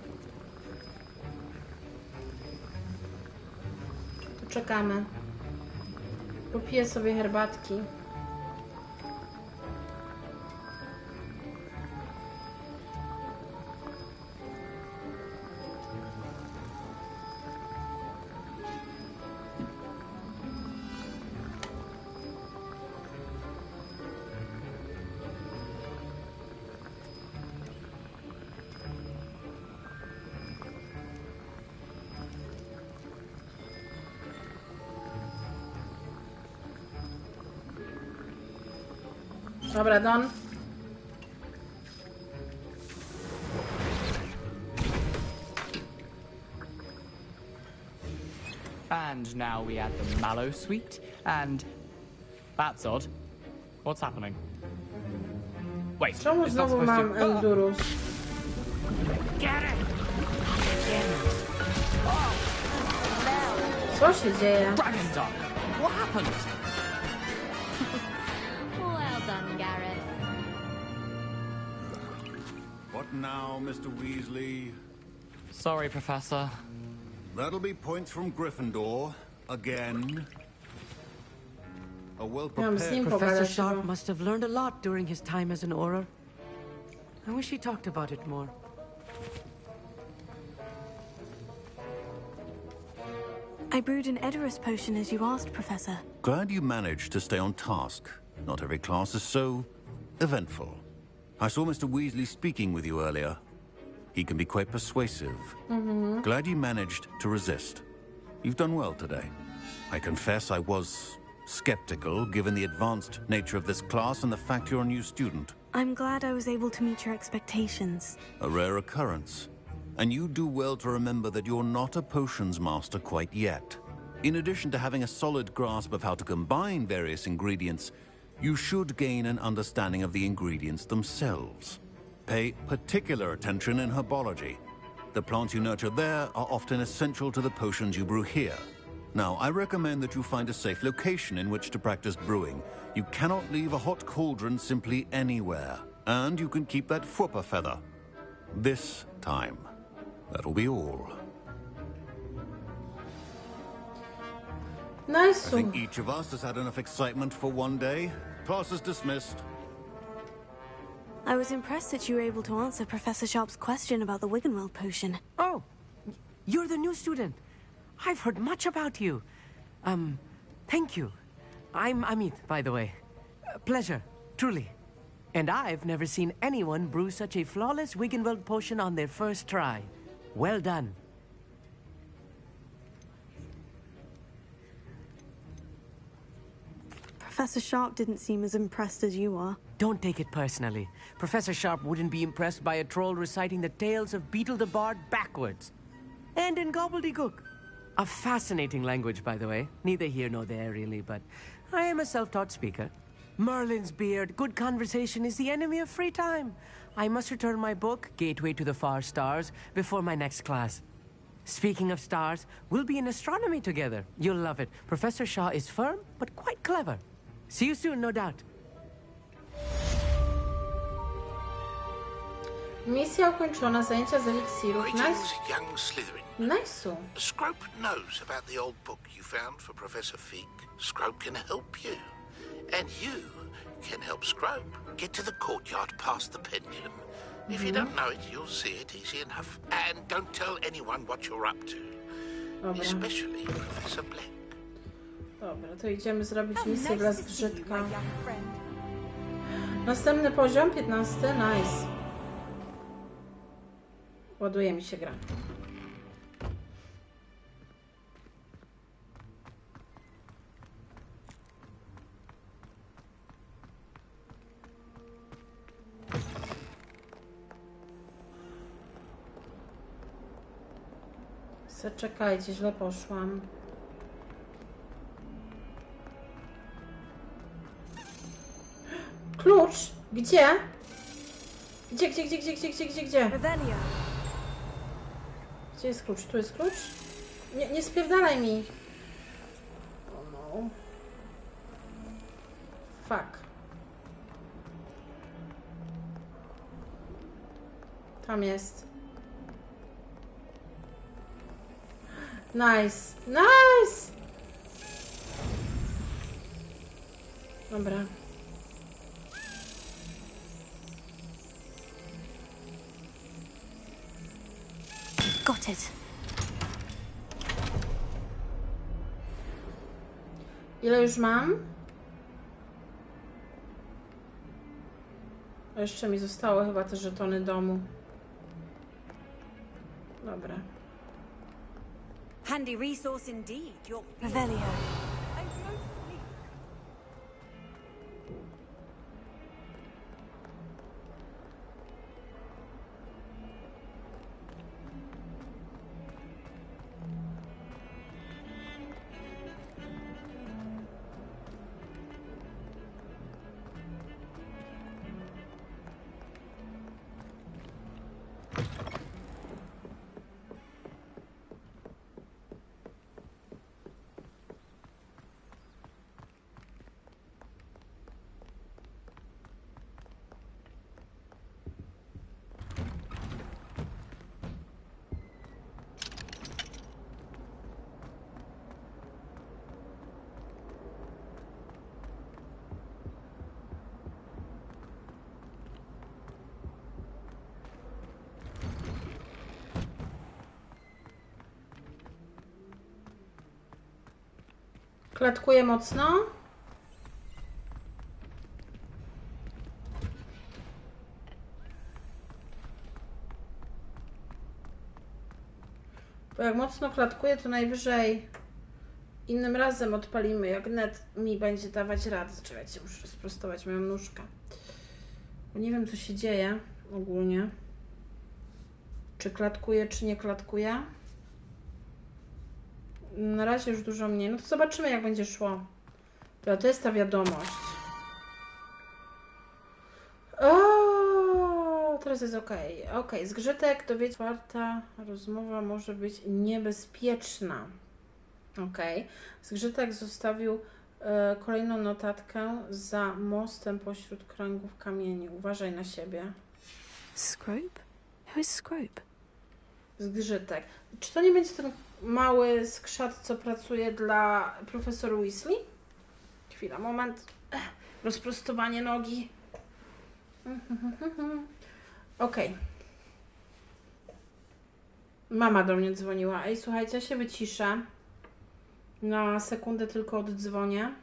A: Tu czekamy. Popiję sobie herbatki. Dobra, Don.
N: And now we add the mallow sweet, and that's odd. What's happening? Wait,
A: Czemu
N: it's not
A: znowu
N: supposed
A: mam
N: to...
A: Endurus?
D: Get it!
A: Co się dzieje?
N: Dragon Duck! What happened?
L: Well done, Gareth.
M: What now, Mr. Weasley?
N: Sorry, Professor.
M: That'll be points from Gryffindor. Again. A well-prepared...
K: Professor Sharp must have learned a lot during his time as an Auror. I wish he talked about it more.
G: I brewed an Edorus potion as you asked, Professor.
M: Glad you managed to stay on task. Not every class is so eventful. I saw Mr. Weasley speaking with you earlier. He can be quite persuasive. Glad you managed to resist. You've done well today. I confess I was skeptical, given the advanced nature of this class and the fact you're a new student.
G: I'm glad I was able to meet your expectations.
M: A rare occurrence. And you do well to remember that you're not a potions master quite yet. In addition to having a solid grasp of how to combine various ingredients, you should gain an understanding of the ingredients themselves. Pay particular attention in herbology. The plants you nurture there are often essential to the potions you brew here. Now, I recommend that you find a safe location in which to practice brewing. You cannot leave a hot cauldron simply anywhere. And you can keep that Fwooper feather. This time. That'll be all.
A: Nice.
M: I think each of us has had enough excitement for one day. Class is dismissed.
G: I was impressed that you were able to answer Professor Sharp's question about the Wiggenweld potion.
K: Oh, you're the new student. I've heard much about you. Thank you. I'm Amit, by the way. Pleasure, truly. And I've never seen anyone brew such a flawless Wiggenweld potion on their first try. Well done.
G: Professor Sharp didn't seem as impressed as you are.
K: Don't take it personally. Professor Sharp wouldn't be impressed by a troll reciting the tales of Beetle the Bard backwards. And in gobbledygook. A fascinating language, by the way. Neither here nor there, really, but I am a self-taught speaker. Merlin's beard, good conversation is the enemy of free time. I must return my book, Gateway to the Far Stars, before my next class. Speaking of stars, we'll be in astronomy together. You'll love it. Professor Shaw is firm, but quite clever. See you soon, no doubt.
A: Misja ukończona, zajęcia z eliksirów.
O: Greetings, young Slytherin.
A: Nice.
O: Scrope knows about the old book you found for Professor Fig. Scrope can help you. And you can help Scrope. Get to the courtyard past the pendulum. If you don't know it, you'll see it easy enough. And don't tell anyone what you're up to.
A: Dobra.
O: Especially Professor Black.
A: Dobra, to idziemy zrobić misję dla zgrzytka. Następny poziom, 15. Nice. Ładuje mi się gra. Zaczekajcie, źle poszłam. Klucz? Gdzie? Gdzie? Gdzie jest klucz? Tu jest klucz? Nie spierdalaj mi. Oh no. Fuck. Tam jest. Nice. Nice! Dobra.
G: Got it.
A: Ile już mam? Jeszcze mi zostało chyba te żetony domu. Dobra.
I: Handy resource indeed. Your
G: Revelio.
A: Klatkuje mocno. Bo jak mocno klatkuje, to najwyżej innym razem odpalimy, jak net mi będzie dawać radę. Czekajcie, muszę rozprostować moją nóżkę. Bo nie wiem, co się dzieje ogólnie. Czy klatkuje, czy nie klatkuje. Na razie już dużo mniej. No to zobaczymy, jak będzie szło. To jest ta wiadomość. O, teraz jest ok. Ok, zgrzytek, dowiedz, czwarta rozmowa może być niebezpieczna. Ok. Zgrzytek zostawił kolejną notatkę za mostem pośród kręgów kamieni. Uważaj na siebie.
G: Scrope? Who is Scrope?
A: Zgrzytek. Czy to nie będzie ten mały skrzat, co pracuje dla profesor Weasley? Chwila, moment. Rozprostowanie nogi. Okej. Mama do mnie dzwoniła. Ej, słuchajcie, ja się wyciszę. Na sekundę tylko oddzwonię.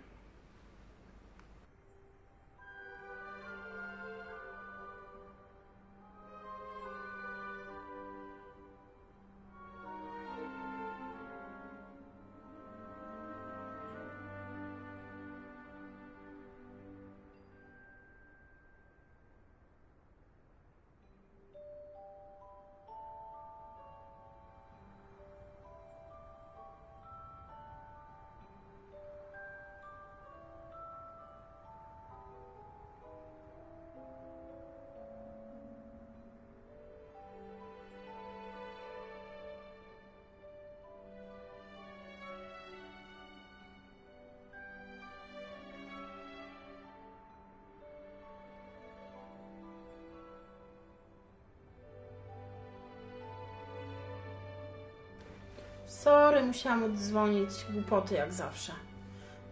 A: Sorry, musiałam oddzwonić. Głupoty jak zawsze.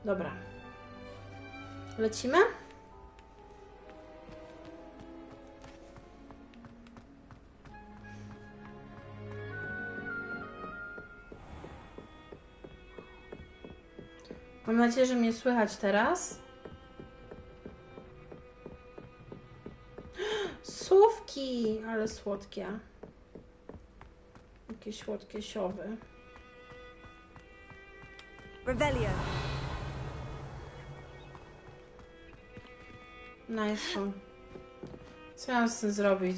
A: Dobra. Lecimy? Mam nadzieję, że mnie słychać teraz. Słówki, ale słodkie. Jakie słodkie siowy.
I: Revelio.
A: Nice. Co ja mam z tym zrobić?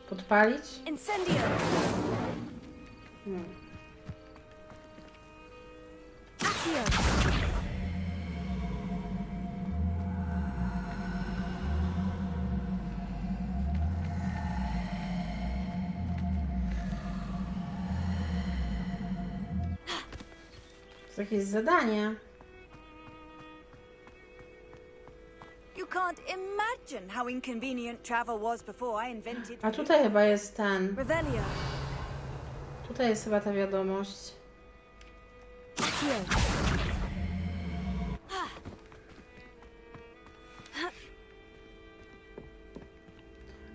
A: Podpalić?
I: Incendio. Accio.
A: To jakieś zadanie.
I: You can't imagine how inconvenient travel was before I invented.
A: A tutaj chyba jest ten.
I: Revelio.
A: Tutaj jest chyba ta wiadomość.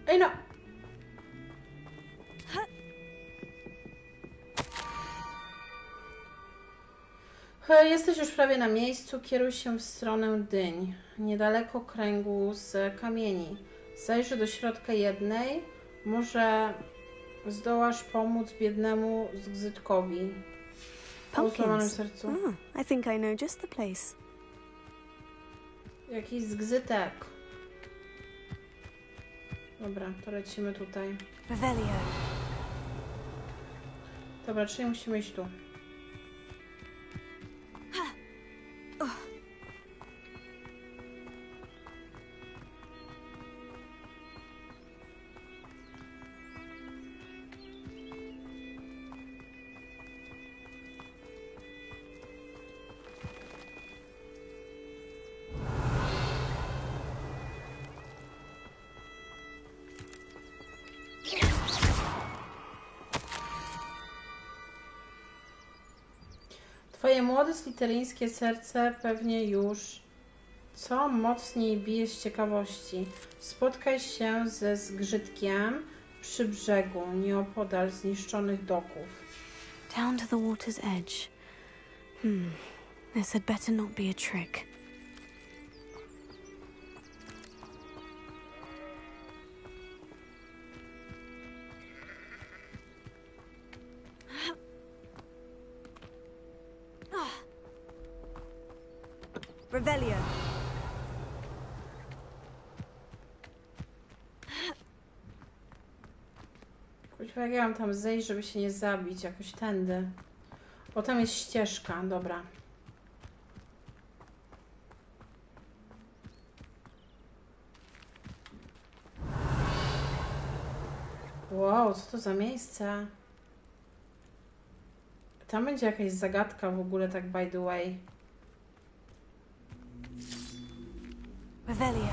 A: Ej no! Jesteś już prawie na miejscu. Kieruj się w stronę dyń. Niedaleko kręgu z kamieni. Zajrzyj do środka jednej. Może zdołasz pomóc biednemu zgrzytkowi. O złamanym sercu.
G: I think I know just the place.
A: Jakiś zgrzytek. Dobra, to lecimy tutaj.
G: Revelio.
A: Dobra, czyli musimy iść tu. Twoje młode sliteryńskie serce pewnie już Co mocniej bije z ciekawości? Spotkaj się ze zgrzytkiem przy brzegu, nieopodal zniszczonych doków.
G: Down to the water's edge. This had better not be a trick.
I: Revelio.
A: Kuźwa, jak ja mam tam zejść, żeby się nie zabić? Jakoś tędy. O, tam jest ścieżka, dobra. Wow, co to za miejsce? Tam będzie jakaś zagadka w ogóle, tak by the way.
G: Revelio.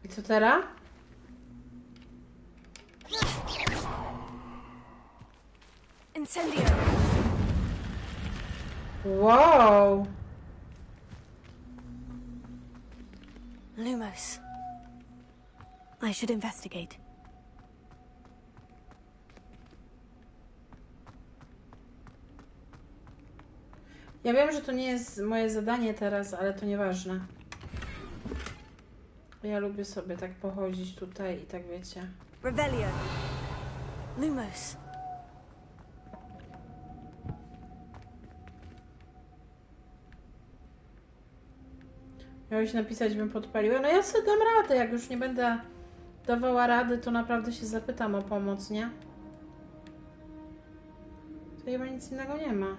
A: I co teraz?
G: Incendio.
A: Wow!
G: Lumos. I should investigate.
A: Ja wiem, że to nie jest moje zadanie teraz, ale to nieważne. Ja lubię sobie tak pochodzić tutaj i tak wiecie.
G: Revelio. Lumos.
A: Miałeś napisać, bym podpaliła. No ja sobie dam radę. Jak już nie będę dawała rady, to naprawdę się zapytam o pomoc, nie? To chyba nic innego nie ma.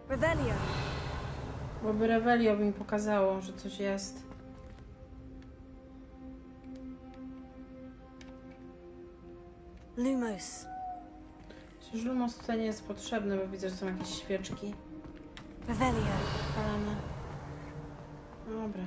G: Revelio.
A: Bo by Revelio by mi pokazało, że coś jest.
G: Lumos.
A: Przecież Lumos tutaj nie jest potrzebny, bo widzę, że są jakieś świeczki.
G: Revelio.
A: Palane. Dobra.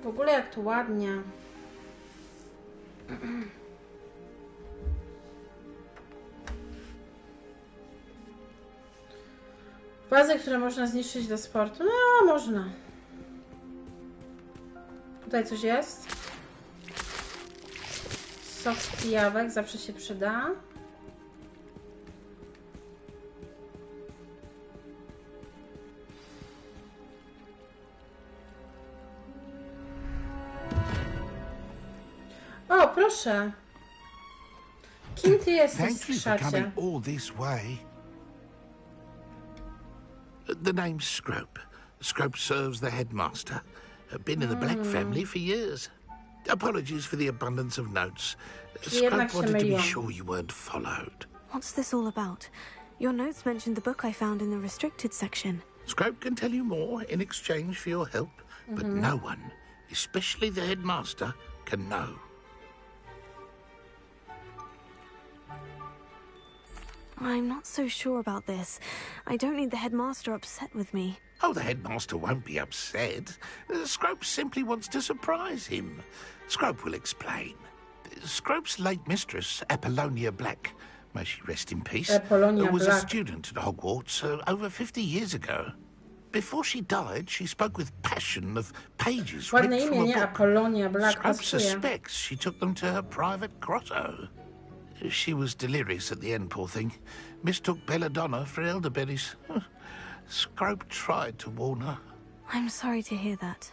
A: W ogóle jak tu ładnie. Wazy, które można zniszczyć do sportu. No, można. Tutaj coś jest. Sok z pijawek zawsze się przyda. O, proszę. Kim ty jesteś,
O: Thank you for coming
A: skrzacie?
O: all this way. The name's Scrope. Scrope serves the headmaster. Been in the Black family for years. Apologies for the abundance of notes. Scrope wanted to be sure you weren't followed.
G: What's this all about? Your notes mentioned the book I found in the restricted section.
O: Scrope can tell you more in exchange for your help, but no one, especially the headmaster, can know.
G: I'm not so sure about this. I don't need the headmaster upset with me.
O: Oh, the headmaster won't be upset. Scrope simply wants to surprise him. Scrope will explain. Scrope's late mistress, Apollonia Black, may she rest in peace, was a student at Hogwarts over 50 years ago. Before she died, she spoke with passion of pages ripped from a book.
A: Apollonia Black.
O: Scrope suspects she took them to her private grotto. She was delirious at the end, poor thing. Mistook belladonna for elderberries. Scrope tried to warn her.
G: I'm sorry to hear that.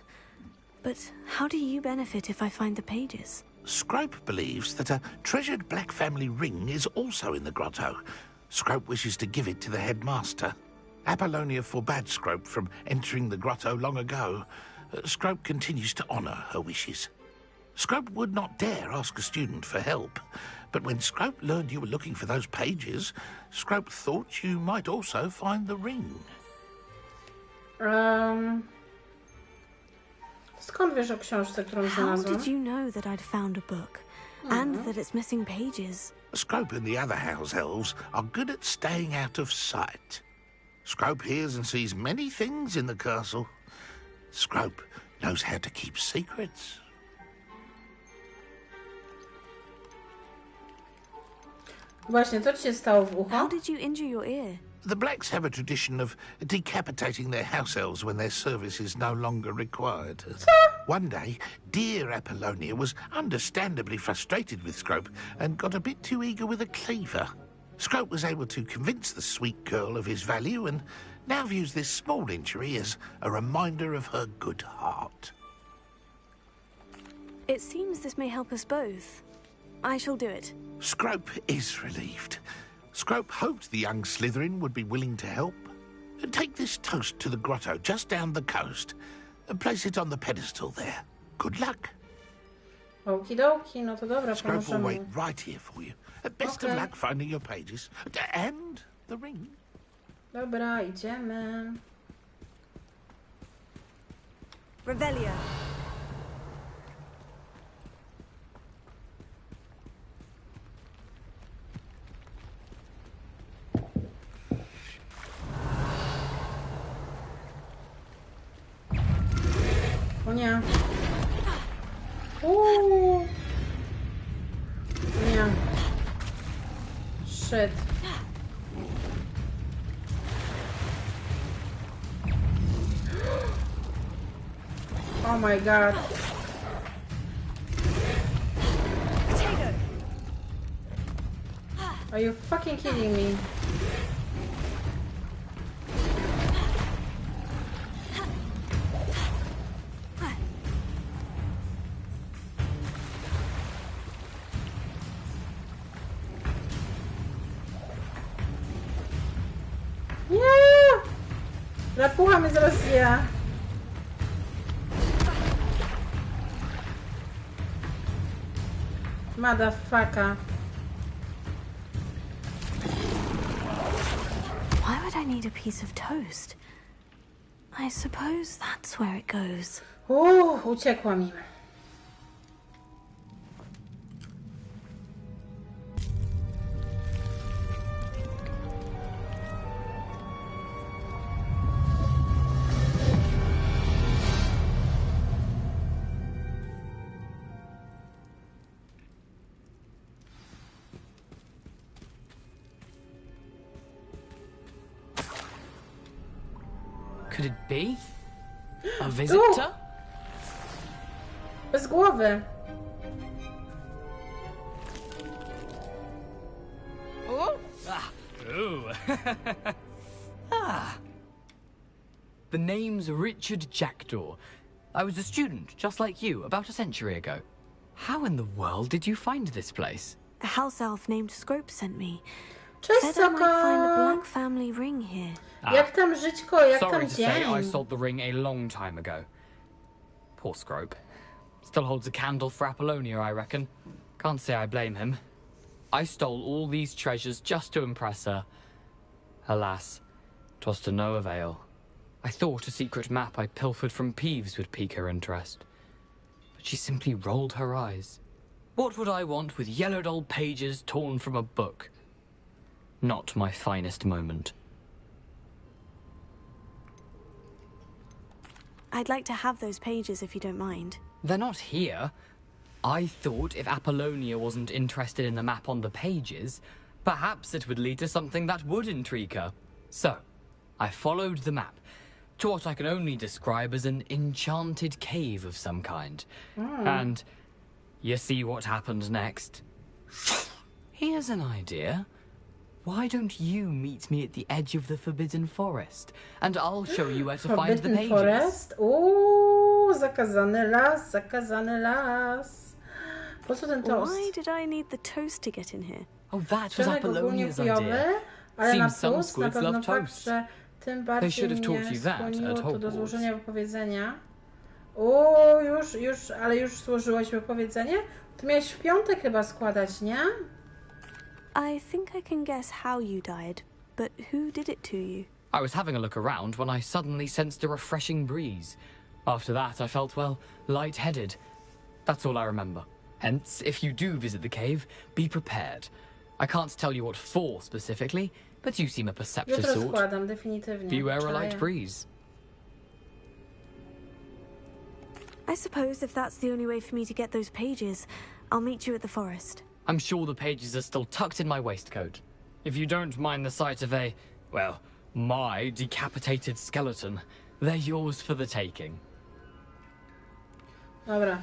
G: But how do you benefit if I find the pages?
O: Scrope believes that a treasured Black family ring is also in the grotto. Scrope wishes to give it to the headmaster. Apollonia forbade Scrope from entering the grotto long ago. Scrope continues to honour her wishes. Scrope would not dare ask a student for help, but when Scrope learned you were looking for those pages, Scrope thought you might also find the ring.
A: Skąd wiesz o książce, którą
G: How
A: znalazłam?
G: did you know that I'd found a book and that it's missing pages?
O: Scrope and the other house elves are good at staying out of sight. Scrope hears and sees many things in the castle. Scrope knows how to keep secrets.
A: Właśnie, co ci się stało w ucho?
G: How did you injure your ear?
O: The Blacks have a tradition of decapitating their house elves when their service is no longer required. One day, dear Apollonia was understandably frustrated with Scrope and got a bit too eager with a cleaver. Scrope was able to convince the sweet girl of his value and now views this small injury as a reminder of her good heart.
G: It seems this may help us both. I shall do it.
O: Scrope is relieved. Scrope hoped the young Slytherin would be willing to help. Take this toast to the grotto just down the coast and place it on the pedestal there. Good luck.
A: Okidoki, no to dobra,
O: Scrope will wait
A: pomożemy.
O: right here for you. Best of luck finding your pages. And the ring.
A: Dobra, idziemy.
G: Revelio.
A: O nie. Nie. Shit. Oh my god.
G: Potato.
A: Are you fucking kidding me? Nie! Rapucha mnie zaraz zje. Motherfucker.
G: Why would I need a piece of toast? I suppose that's where it goes.
A: Uciekła mi.
N: Could it be? A visitor?
A: Bez głowy.
N: Oh. Ooh. The name's Richard Jackdaw. I was a student, just like you, about a century ago. How in the world did you find this place?
G: A house elf named Scrope sent me.
A: Cześć,
G: Said I might find a
A: Soko.
G: black family ring here.
A: Jak tam żyćko, jak
N: Sorry
A: tam
N: to say, I
A: dzień?
N: sold the ring a long time ago. Poor Scrope. Still holds a candle for Apollonia, I reckon. Can't say I blame him. I stole all these treasures just to impress her. Alas, 'twas to no avail. I thought a secret map I pilfered from Peeves would pique her interest. But she simply rolled her eyes. What would I want with yellowed old pages torn from a book? Not my finest moment.
G: I'd like to have those pages if you don't mind.
N: They're not here. I thought if Apollonia wasn't interested in the map on the pages, perhaps it would lead to something that would intrigue her. So, I followed the map to what I can only describe as an enchanted cave of some kind. And you see what happened next. Here's an idea. Why don't you meet me at the edge of the Forbidden Forest, and I'll show you where to find the
A: Forbidden
N: pages.
A: Forest? Zakazany las, zakazany las. Po co ten toast?
G: Why did I need the toast to get in here?
N: Oh, that was
A: Przemek ogólnie
N: Apollonia's idea.
A: chujowy, ale na
N: Seems some
A: plus na
N: squids
A: pewno
N: love
A: fakt,
N: toast.
A: że tym
N: They
A: bardziej
N: should have taught
A: mnie
N: you that
A: skłoniło
N: at
A: to do
N: Hogwarts.
A: złożenia wypowiedzenia. ale już złożyłaś wypowiedzenie? Ty miałeś w piątek chyba składać, nie?
G: I think I can guess how you died, but who did it to you?
N: I was having a look around when I suddenly sensed a refreshing breeze. After that, I felt, well, lightheaded. That's all I remember. Hence, if you do visit the cave, be prepared. I can't tell you what for specifically, but you seem a perceptive
A: Jutro
N: sort.
A: składam, definitywnie.
N: Beware a light breeze.
G: I suppose if that's the only way for me to get those pages, I'll meet you at the forest.
N: I'm sure the pages are still tucked in my waistcoat. If you don't mind the sight of a, well, my decapitated skeleton, they're yours for the taking.
A: Dobra.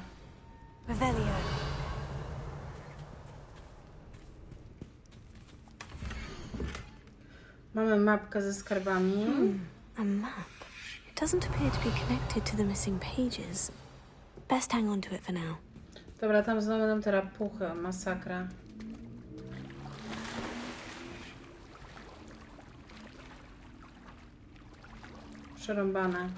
G: Revelio.
A: Mamy mapkę ze skarbami.
G: A map. It doesn't appear to be connected to the missing pages. Best hang on to it for now.
A: Dobra, tam znowu nam teraz puchę, masakra. Przerąbane.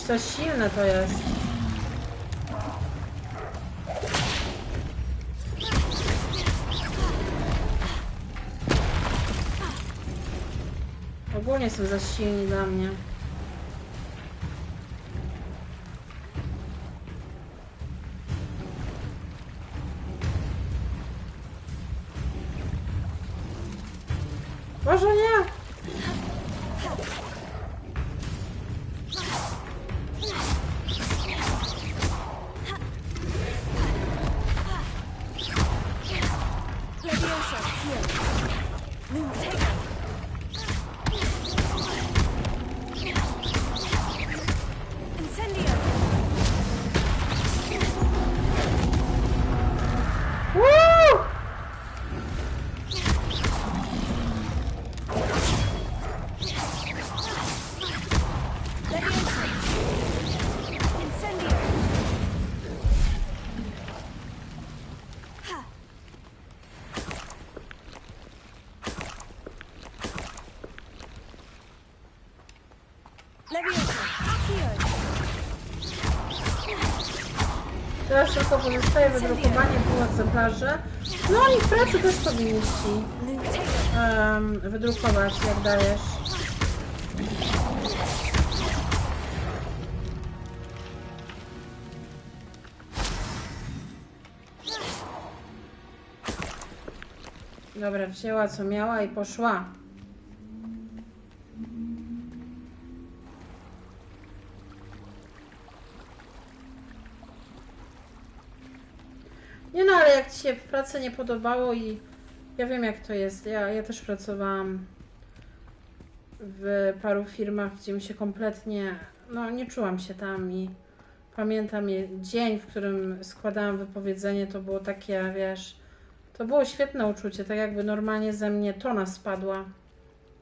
A: Za silne to jest. Ogólnie są za silni dla mnie. Może nie! Teraz tylko pozostaje wydrukowanie pół egzemplarzy. No i w pracy też powinni ci wydrukować, jak dajesz. Dobra, wzięła co miała i poszła. Nie no, ale jak ci się w pracy nie podobało i ja wiem jak to jest. Ja też pracowałam w paru firmach, gdzie mi się kompletnie, no nie czułam się tam i pamiętam dzień, w którym składałam wypowiedzenie, to było takie, wiesz, to było świetne uczucie, tak jakby normalnie ze mnie tona spadła.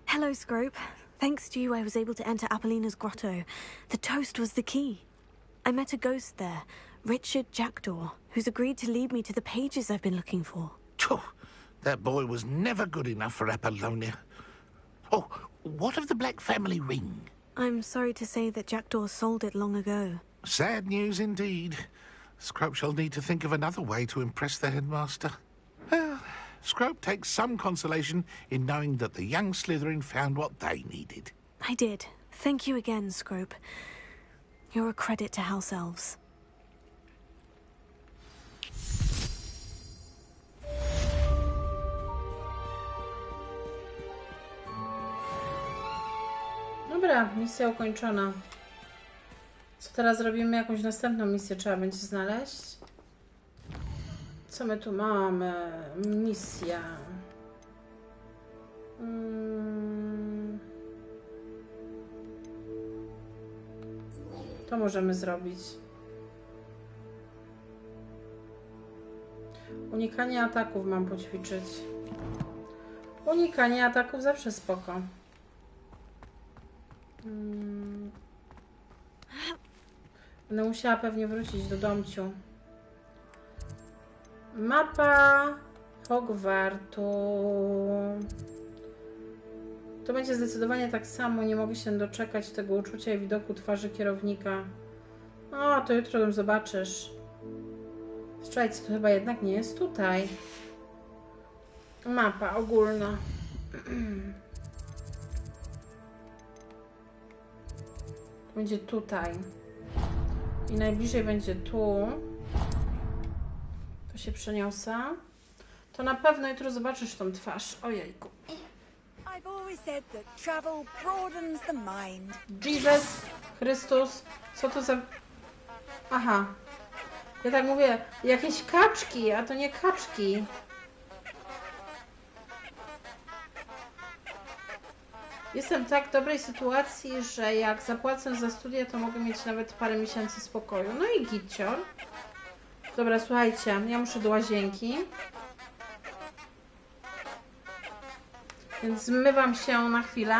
G: Hello, Scrope. Thanks to you, I was able to enter Apollina's grotto. The toast was the key. I met a ghost there, Richard Jackdaw, who's agreed to lead me to the pages I've been looking for.
O: That boy was never good enough for Apollonia. Oh, what of the Black family ring?
G: I'm sorry to say that Jackdaw sold it long ago.
O: Sad news indeed. Scrope shall need to think of another way to impress the headmaster. Well, Scrope takes some consolation in knowing that the young Slytherin found what they needed.
G: I did. Thank you again, Scrope. You're a credit to House Elves.
A: Dobra, misja ukończona. Co teraz robimy? Jakąś następną misję trzeba będzie znaleźć. Co my tu mamy? Misja. To możemy zrobić. Unikanie ataków mam poćwiczyć. Unikanie ataków zawsze spoko. Będę musiała pewnie wrócić do domciu. Mapa Hogwartu. To będzie zdecydowanie tak samo. Nie mogę się doczekać tego uczucia i widoku twarzy kierownika. O, to jutro ją zobaczysz. Strzelec to chyba jednak nie jest tutaj. Mapa ogólna. Będzie tutaj. I najbliżej będzie tu. To się przeniosę. To na pewno jutro zobaczysz tą twarz. Ojejku. Jesus Chrystus. Co to za... Aha. Ja tak mówię, jakieś kaczki, a to nie kaczki. Jestem w tak dobrej sytuacji, że jak zapłacę za studia, to mogę mieć nawet parę miesięcy spokoju. No i gitcior. Dobra, słuchajcie, ja muszę do łazienki. Więc zmywam się na chwilę.